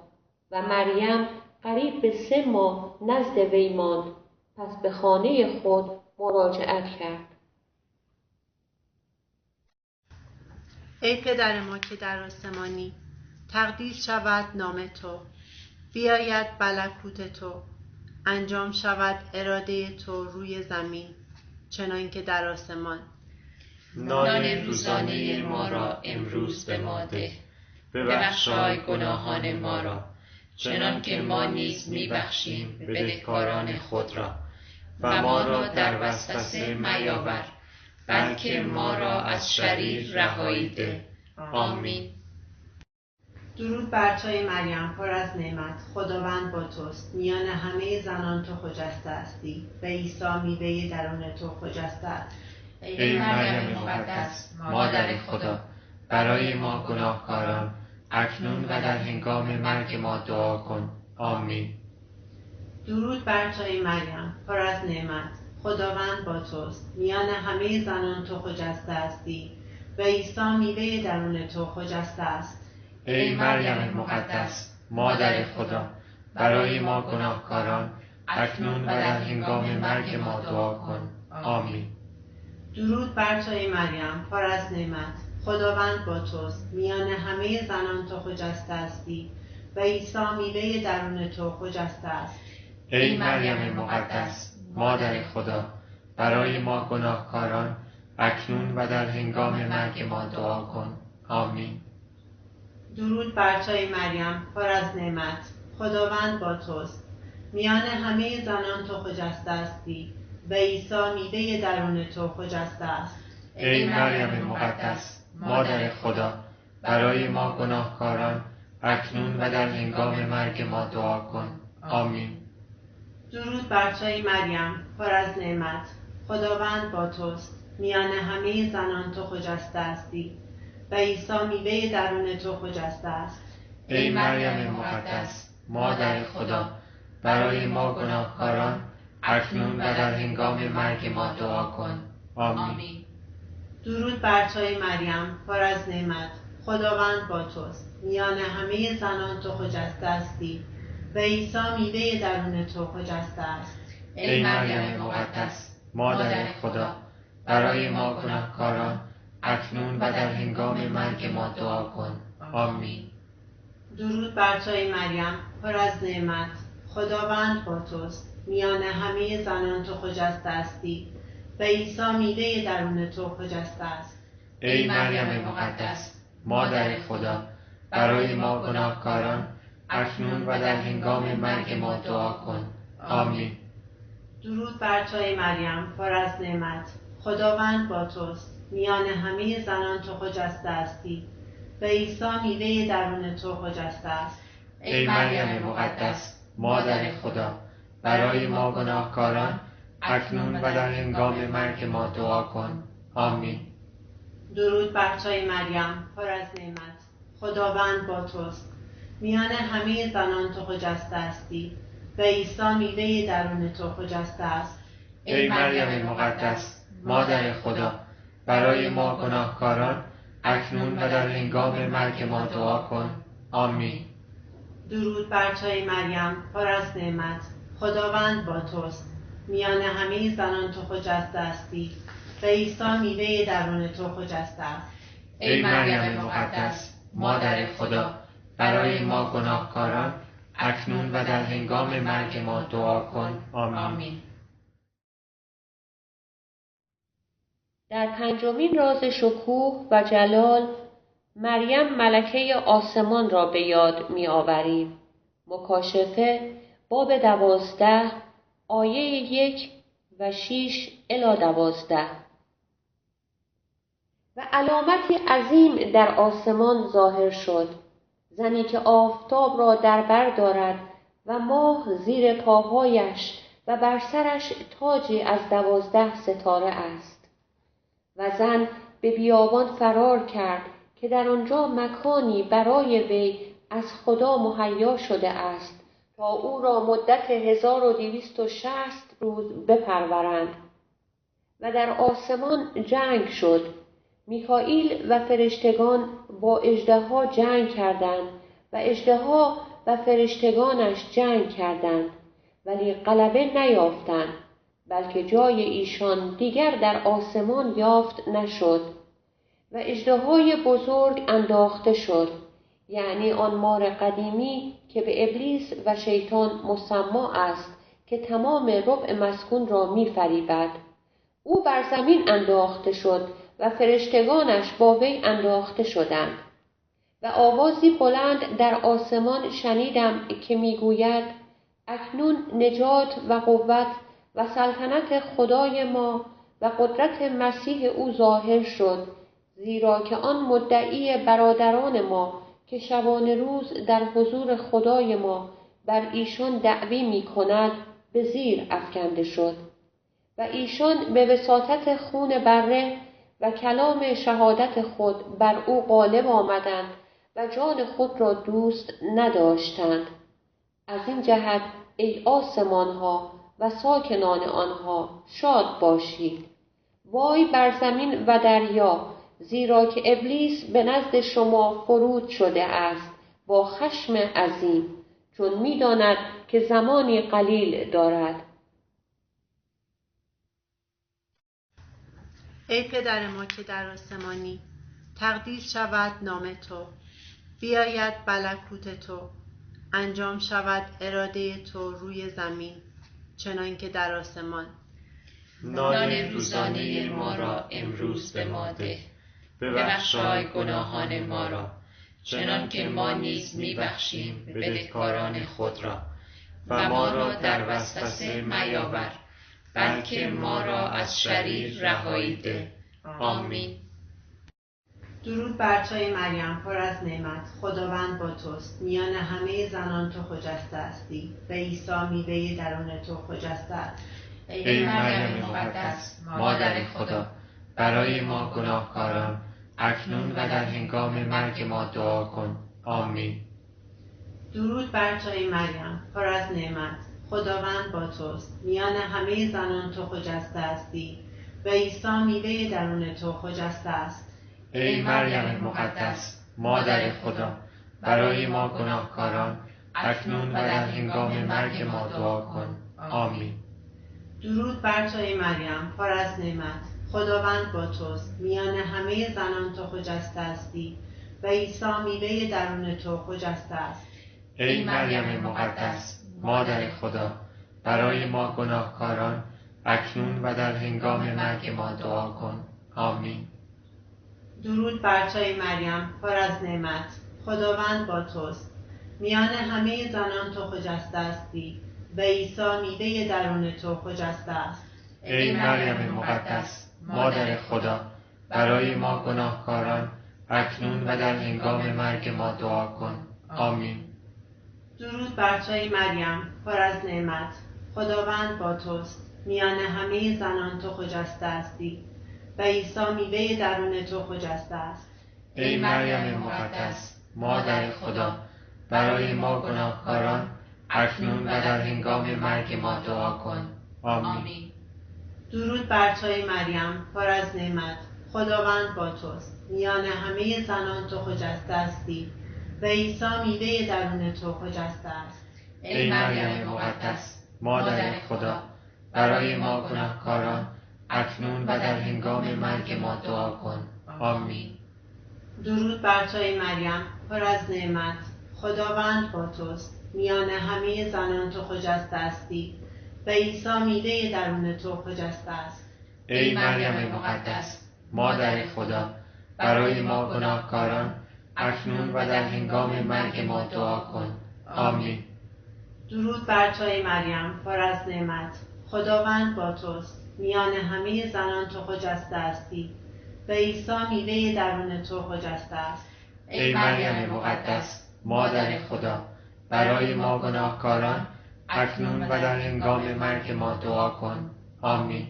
و مریم قریب به 3 ماه نزد وی ماند، پس به خانه خود مراجعت کرد. ای پدر ما که در آسمانی، تقدیس شود نام تو، بیاید ملکوت تو، انجام شود اراده تو روی زمین چنان که در آسمان. نان روزانه ما را امروز به ما ده. ببخشای گناهان ما را چنان که ما نیز میبخشیم بدهکاران خود را، و ما را در وسوسه میاور، بلکه ما را از شریر رهایی ده. آمین. درود بر تو ای مریم، پر از نعمت، خداوند با توست، میان همه زنان تو خجسته هستی و عیسی میوه درون تو خجسته است. ای مریم مقدس، مادر خدا، برای ما گناهکاران اکنون و در هنگام مرگ ما دعا کن. آمین. درود بر تو ای مریم، پر از نعمت، خداوند با توست، میان همه زنان تو خجسته هستی و عیسی میوه درون تو خجسته است. ای مریم مقدس، مادر خدا، برای ما گناهکاران اکنون و در هنگام مرگ ما دعا کن. آمین. درود بر تو ای مریم، پر از نعمت، خداوند با توست، میان همه زنان تو خجسته هستی و عیسی میوه درون تو خجسته است. ای مریم مقدس، مادر خدا، برای ما گناهکاران اکنون و در هنگام مرگ ما دعا کن. آمین. درود بر توی مریم، پر از نعمت، خداوند با توست. میان همه زنان تو خجسته هستی و عیسی میوه درون تو خجسته است. ای مریم مقدس، مادر خدا، برای ما گناهکاران اکنون و در هنگام مرگ ما دعا کن. آمین. درود بر توی مریم، پر از نعمت، خداوند با توست. میان همه زنان تو خجسته هستی و عیسی میوه درون تو خجسته است. ای مریم مقدس، مادر خدا، برای ما گناهکاران اکنون و در هنگام مرگ ما دعا کن. آمین. درود بر توی مریم، پر از نعمت، خداوند با توست. میان همه زنان تو خجسته هستی و عیسی میوه درون تو خجسته است. ای مریم مقدس، مادر خدا، برای ما گناهکاران اکنون و در هنگام مرگ ما دعا کن. آمین. درود بر توی مریم، پر از نعمت، خداوند با توست. میان همه زنان تو خجسته هستی و عیسی میوه درون تو خجسته است. ای مریم مقدس، مادر خدا، برای ما گناهکاران اکنون و در هنگام مرگ ما دعا کن. آمین. درود بر توی مریم، پر از نعمت، خداوند با توست. میان همه زنان تو خجسته هستی و عیسی میوه درون تو خجسته است. ای مریم مقدس، مادر خدا، برای ما گناهکاران اکنون و در هنگام مرگ ما دعا کن. آمین. درود بر توی مریم، پر از نعمت، خداوند با توست. میان همه زنان تو خجسته هستی و عیسی میوه درون تو خجسته است. ای مریم مقدس، مادر خدا، برای ما گناهکاران اکنون و در هنگام مرگ ما دعا کن. آمین. درود بر توی مریم، پر از نعمت، خداوند با توست. میان همه زنان تو خجسته هستی و عیسی میوه درون تو خجسته است. ای مریم مقدس، مادر خدا، برای ما گناهکاران اکنون و در هنگام مرگ ما دعا کن. آمین. در پنجمین راز شکوه و جلال مریم ملکه آسمان را به یاد می آوریم. مکاشفه باب 12 آیه 1 و 6 الی 12. و علامتی عظیم در آسمان ظاهر شد، زنی که آفتاب را در بر دارد و ماه زیر پاهایش و بر سرش تاجی از 12 ستاره است. و زن به بیابان فرار کرد که در آنجا مکانی برای وی از خدا مهیا شده است تا او را مدت 1260 روز بپرورند. و در آسمان جنگ شد. میکائیل و فرشتگان با اژدها جنگ کردند و اژدها و فرشتگانش جنگ کردند، ولی غلبه نیافتند، بلکه جای ایشان دیگر در آسمان یافت نشد. و اژدهای بزرگ انداخته شد، یعنی آن مار قدیمی که به ابلیس و شیطان مسمی است، که تمام ربع مسکون را می‌فریبد. او بر زمین انداخته شد و فرشتگانش با وی انداخته شدند. و آوازی بلند در آسمان شنیدم که میگوید: اکنون نجات و قوت و سلطنت خدای ما و قدرت مسیح او ظاهر شد، زیرا که آن مدعی برادران ما که شبانه روز در حضور خدای ما بر ایشان دعوی می کند به زیر افکنده شد. و ایشان به وساطت خون بره و کلام شهادت خود بر او غالب آمدند و جان خود را دوست نداشتند. از این جهت ای آسمان ها و ساکنان آنها شاد باشید. وای بر زمین و دریا، زیرا که ابلیس به نزد شما فرود شده است با خشم عظیم، چون می‌داند که زمانی قلیل دارد. ای پدر ما که در آسمانی، تقدیس شود نام تو، بیاید ملکوت تو، انجام شود اراده تو روی زمین چنان که در آسمان. نان روزانه ما را امروز به ما ده. ببخشای گناهان ما را چنان که ما نیز میبخشیم بدهکاران خود را، و ما را در وسوسه میاور، بلکه ما را از شریر رهایی ده. آمین. درود بر توی مریم پر از نعمت، خداوند با توست. میان همه زنان تو خجسته هستی و عیسی میوه درون تو خجسته است. ای مریم مقدس مادر خدا، برای ما گناهکاران اکنون و در هنگام مرگ ما دعا کن. آمین. درود بر توی مریم پر از نعمت، خداوند با توست. میان همه زنان تو خجسته هستی و عیسی میوه درون تو خجسته است. ای مریم مقدس مادر خدا، برای ما گناهکاران اکنون و در هنگام مرگ ما دعا کن. آمین. درود بر توی مریم پر از نعمت، خداوند با توست. میان همه زنان تو خجسته هستی و عیسی میوه درون تو خجسته است. ای مریم مقدس مادر خدا، برای ما گناهکاران اکنون و در هنگام مرگ ما دعا کن. آمین. درود بر توی مریم پر از نعمت، خداوند با توست. میان همه زنان تو خجسته هستی و عیسی میوه درون تو خجسته است. ای مریم مقدس مادر خدا، برای ما گناهکاران اکنون و در هنگام مرگ ما دعا کن. آمین. درود بر توی مریم پر از نعمت، خداوند با توست. میان همه زنان تو خجسته هستی و عیسی میوه درون تو خجسته است. ای مریم مقدس مادر خدا، برای ما گناهکاران اکنون و در هنگام مرگ ما دعا کن. آمین. درود بر توی مریم پر از نعمت، خداوند با توست. میان همه زنان تو خجسته هستی و عیسی میوه درون تو خجسته است. ای مریم مقدس مادر خدا، برای ما گناهکاران اکنون و در هنگام مرگ ما دعا کن. آمین. درود بر توی مریم پر از نعمت، خداوند با توست. میان همه زنان تو خجسته هستی و عیسی میوه درون تو خجسته است. ای مریم مقدس مادر خدا، برای ما گناهکاران اکنون و در هنگام مرگ ما دعا کن. آمین. درود بر توی مریم پر از نعمت، خداوند با توست. میان همه زنان تو خجسته هستی و عیسی میوه درون تو خجسته است. ای مریم مقدس مادر خدا، برای ما گناهکاران اکنون و در هنگام مرگ ما دعا کن. آمین.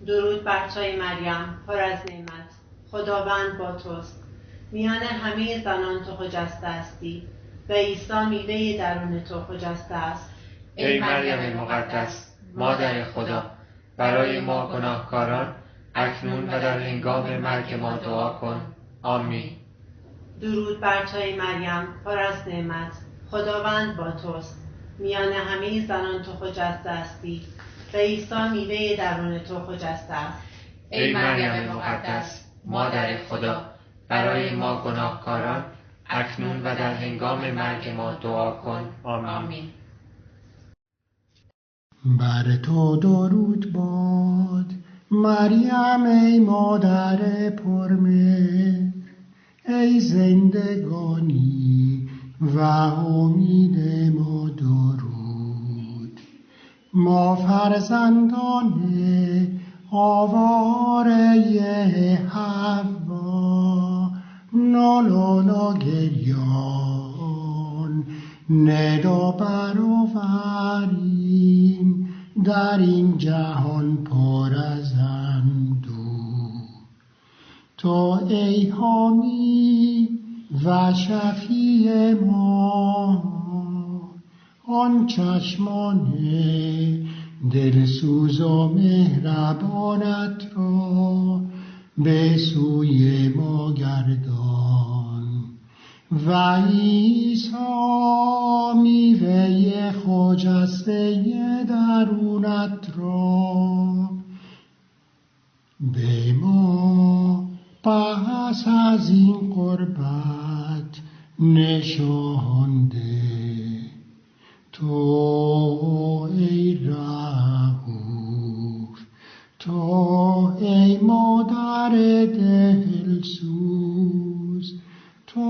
درود بر توی مریم پر از نعمت، خداوند با توست. میان همه زنان تو خجسته هستی و عیسی میوه درون تو خجسته است. ای مریم مقدس مادر خدا، برای ما گناهکاران اکنون و در هنگام مرگ ما دعا کن. آمین. درود بر توی مریم پر از نعمت، خداوند با توست. میان همه زنان تو خجسته هستی و عیسی میوه درون تو خجسته است. ای مریم مقدس مادر خدا، برای ما گناهکاران اکنون و در هنگام مرگ ما دعا کن. آمین. بر تو درود باد مریم ای مادر پرمهر، ای زندگانی و امید ما درود. ما فرزندان آواره حوا نالالا گریان ندا برآوریم در این جهان پر از اندوه. تو ای حامی و شفیع ما، آن چشمان دلسوز و مهربانت را به سوی ما گردان و عیسی میوه خجسته درونت را به ما پس از این قربت نشان ده. تو ای رئوف، تو ای مادر دلسوز، تو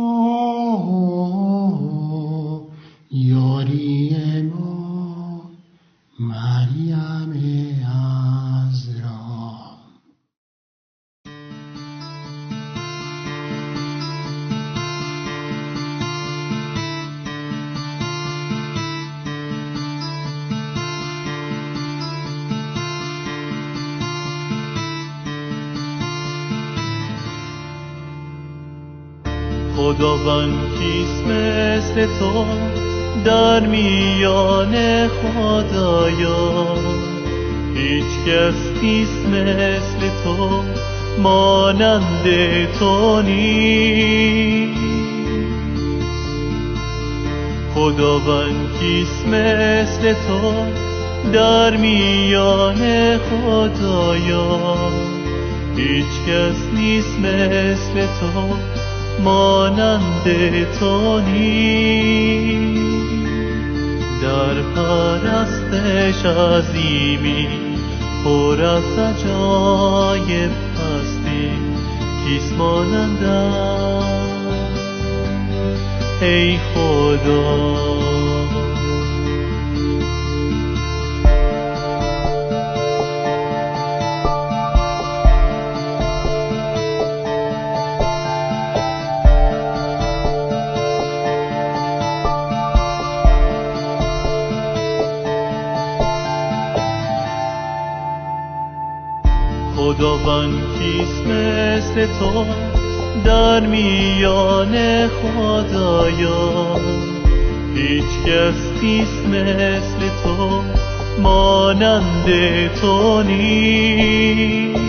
یاری ما مریم عذرا. خداوند کیست مثل تو در میان خدایان؟ هیچ کس نیست مثل تو، مانند تو نیست. خداوند کیست مثل تو در میان خدایان؟ هیچ کس نیست مثل تو، مانند تو نیست. در پرستش عظیمی پر از عجایب هستی، کیست مانندت ای خدا؟ خداوند کیست مثل تو در میان خدایان؟ هیچ کس نیست مثل تو، مانند تو نیست.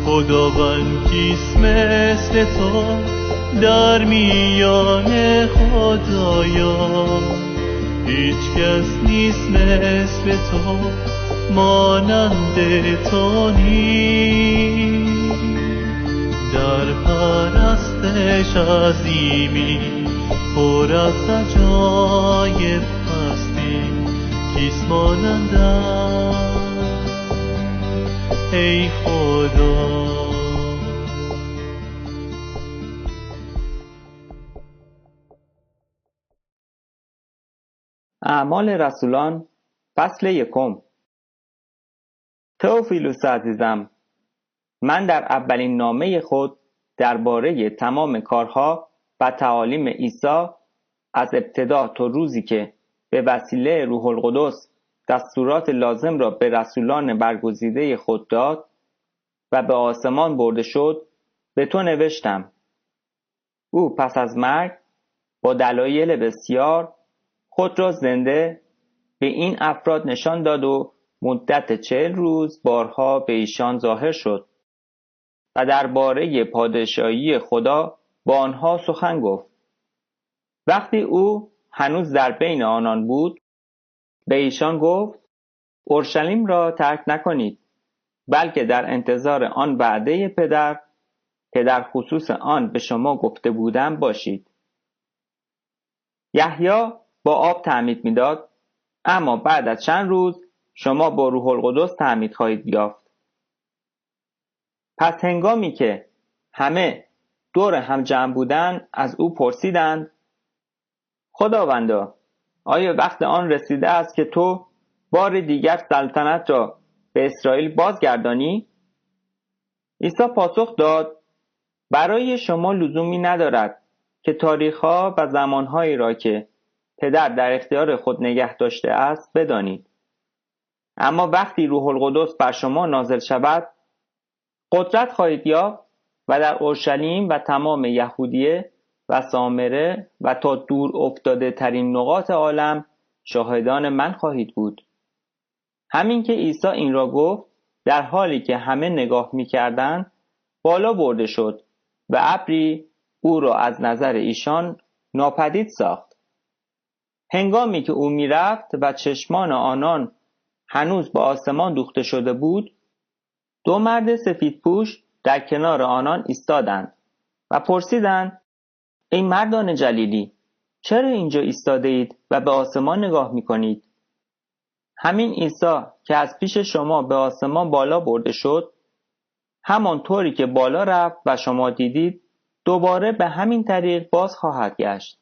خداوند کیست مثل تو در میان خدایان؟ هیچ کس نیست مثل تو، مانند تو نیست. در پرستش عظیمی پر از عجایب هستی، کیست مانندت ای خدا؟ اعمال رسولان فصل 1. تئوفیلوس عزیزم، من در اولین نامه خود درباره تمام کارها و تعالیم عیسی از ابتدا تا روزی که به وسیله روح القدس دستورات لازم را به رسولان برگزیده خود داد و به آسمان برده شد به تو نوشتم. او پس از مرگ با دلایل بسیار خود را زنده به این افراد نشان داد و مدت 40 روز بارها به ایشان ظاهر شد و درباره پادشاهی خدا با آنها سخن گفت. وقتی او هنوز در بین آنان بود به ایشان گفت اورشلیم را ترک نکنید، بلکه در انتظار آن وعده پدر که در خصوص آن به شما گفته بودم باشید. یحیی با آب تعمید می‌داد، اما بعد از چند روز شما با روح القدس تعمید خواهید یافت. پس هنگامی که همه دور هم جمع بودند از او پرسیدند خداوندا، آیا وقت آن رسیده است که تو بار دیگر سلطنت را به اسرائیل بازگردانی؟ عیسی پاسخ داد برای شما لزومی ندارد که تاریخ‌ها و زمانهایی را که پدر در اختیار خود نگه داشته است بدانید. اما وقتی روح القدس بر شما نازل شود قدرت خواهید یافت و در اورشلیم و تمام یهودیه و سامره و تا دور افتاده ترین نقاط عالم شاهدان من خواهید بود. همین که عیسی این را گفت در حالی که همه نگاه می‌کردند بالا برده شد و ابری او را از نظر ایشان ناپدید ساخت. هنگامی که او می‌رفت و چشمان آنان هنوز به آسمان دوخته شده بود 2 مرد سفیدپوش در کنار آنان ایستادند و پرسیدند ای مردان جلیلی، چرا اینجا ایستاده اید و به آسمان نگاه می‌کنید؟ همین عیسی که از پیش شما به آسمان بالا برده شد، همان طوری که بالا رفت و شما دیدید، دوباره به همین طریق باز خواهد گشت.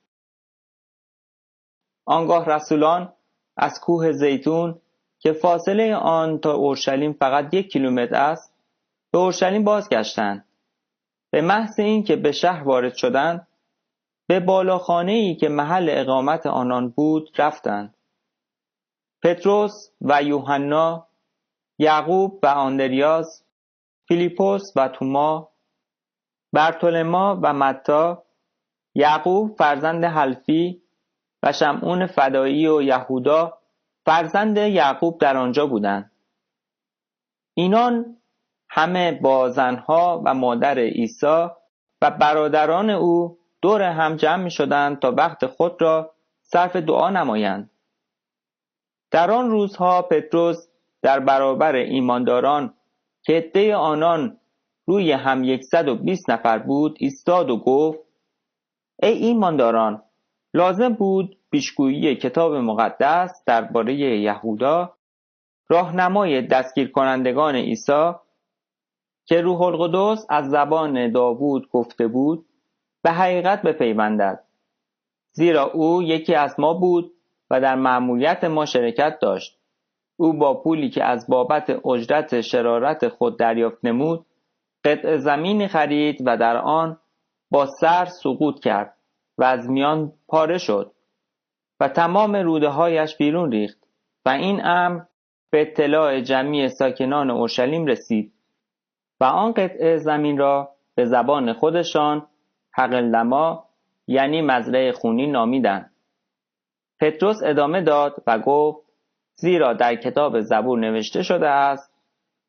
آنگاه رسولان از کوه زیتون که فاصله آن تا اورشلیم فقط 1 کیلومتر است، به اورشلیم بازگشتند. به محض این که به شهر وارد شدند، به بالاخانه‌ای که محل اقامت آنان بود رفتند. پتروس و یوحنا، یعقوب و آندریاس، فیلیپوس و توما، برتولما و متی، یعقوب فرزند حلفی و شمعون فدایی و یهودا فرزند یعقوب در آنجا بودند. اینان همه با زنها و مادر عیسی و برادران او دور هم جمع می شدند تا وقت خود را صرف دعا نمایند. در آن روزها پتروس در برابر ایمانداران که عده آنان روی هم 120 نفر بود ایستاد و گفت: ای ایمانداران، لازم بود پیشگویی کتاب مقدس درباره یهودا، راهنمای دستگیر کنندگان عیسی که روح القدس از زبان داوود گفته بود، به حقیقت بپیوندد. زیرا او یکی از ما بود و در مأموریت ما شرکت داشت. او با پولی که از بابت اجرت شرارت خود دریافت نمود، قطع زمینی خرید و در آن با سر سقوط کرد و از میان پاره شد و تمام روده هایش بیرون ریخت و این امر به اطلاع جمعی ساکنان اورشلیم رسید و آن قطع زمین را به زبان خودشان حقلدما، یعنی مزرعه خونین، نامیدند. پتروس ادامه داد و گفت: زیرا در کتاب زبور نوشته شده است: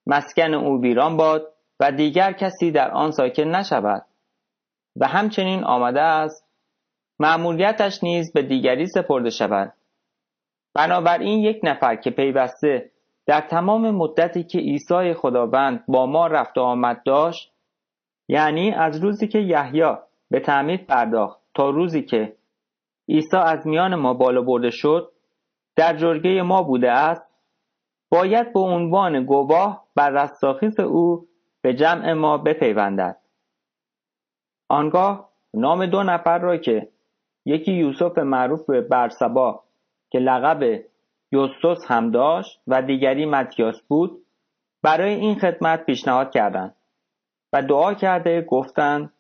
مسکن او ویران باد و دیگر کسی در آن ساکن نشود. و همچنین آمده است: مأموریتش نیز به دیگری سپرده شود. بنابراین 1 نفر که پیوسته در تمام مدتی که عیسی خداوند با ما رفت و آمد داشت، یعنی از روزی که یحیی به تعمید پرداخت تا روزی که عیسی از میان ما بالا برده شد، در جرگه ما بوده است، باید به عنوان گواه بر رستاخیز او به جمع ما بپیوندد. آنگاه نام 2 نفر را که یکی یوسف معروف به برسبا که لقب یوستوس هم داشت و دیگری متیاس بود، برای این خدمت پیشنهاد کردند و دعا کرده گفتند: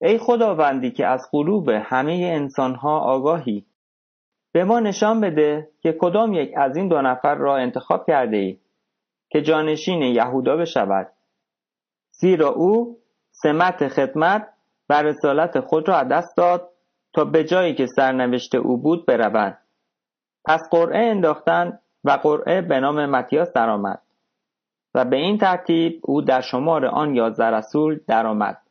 ای خداوندی که از قلوب همه انسانها آگاهی، به ما نشان بده که کدام یک از این 2 نفر را انتخاب کرده ای که جانشین یهودا بشود، زیرا او سمت خدمت و رسالت خود را از دست داد تا به جایی که سرنوشت او بود برود. پس قرعه انداختند و قرعه به نام متیاس درآمد و به این ترتیب او در شمار آن 11 رسول درآمد.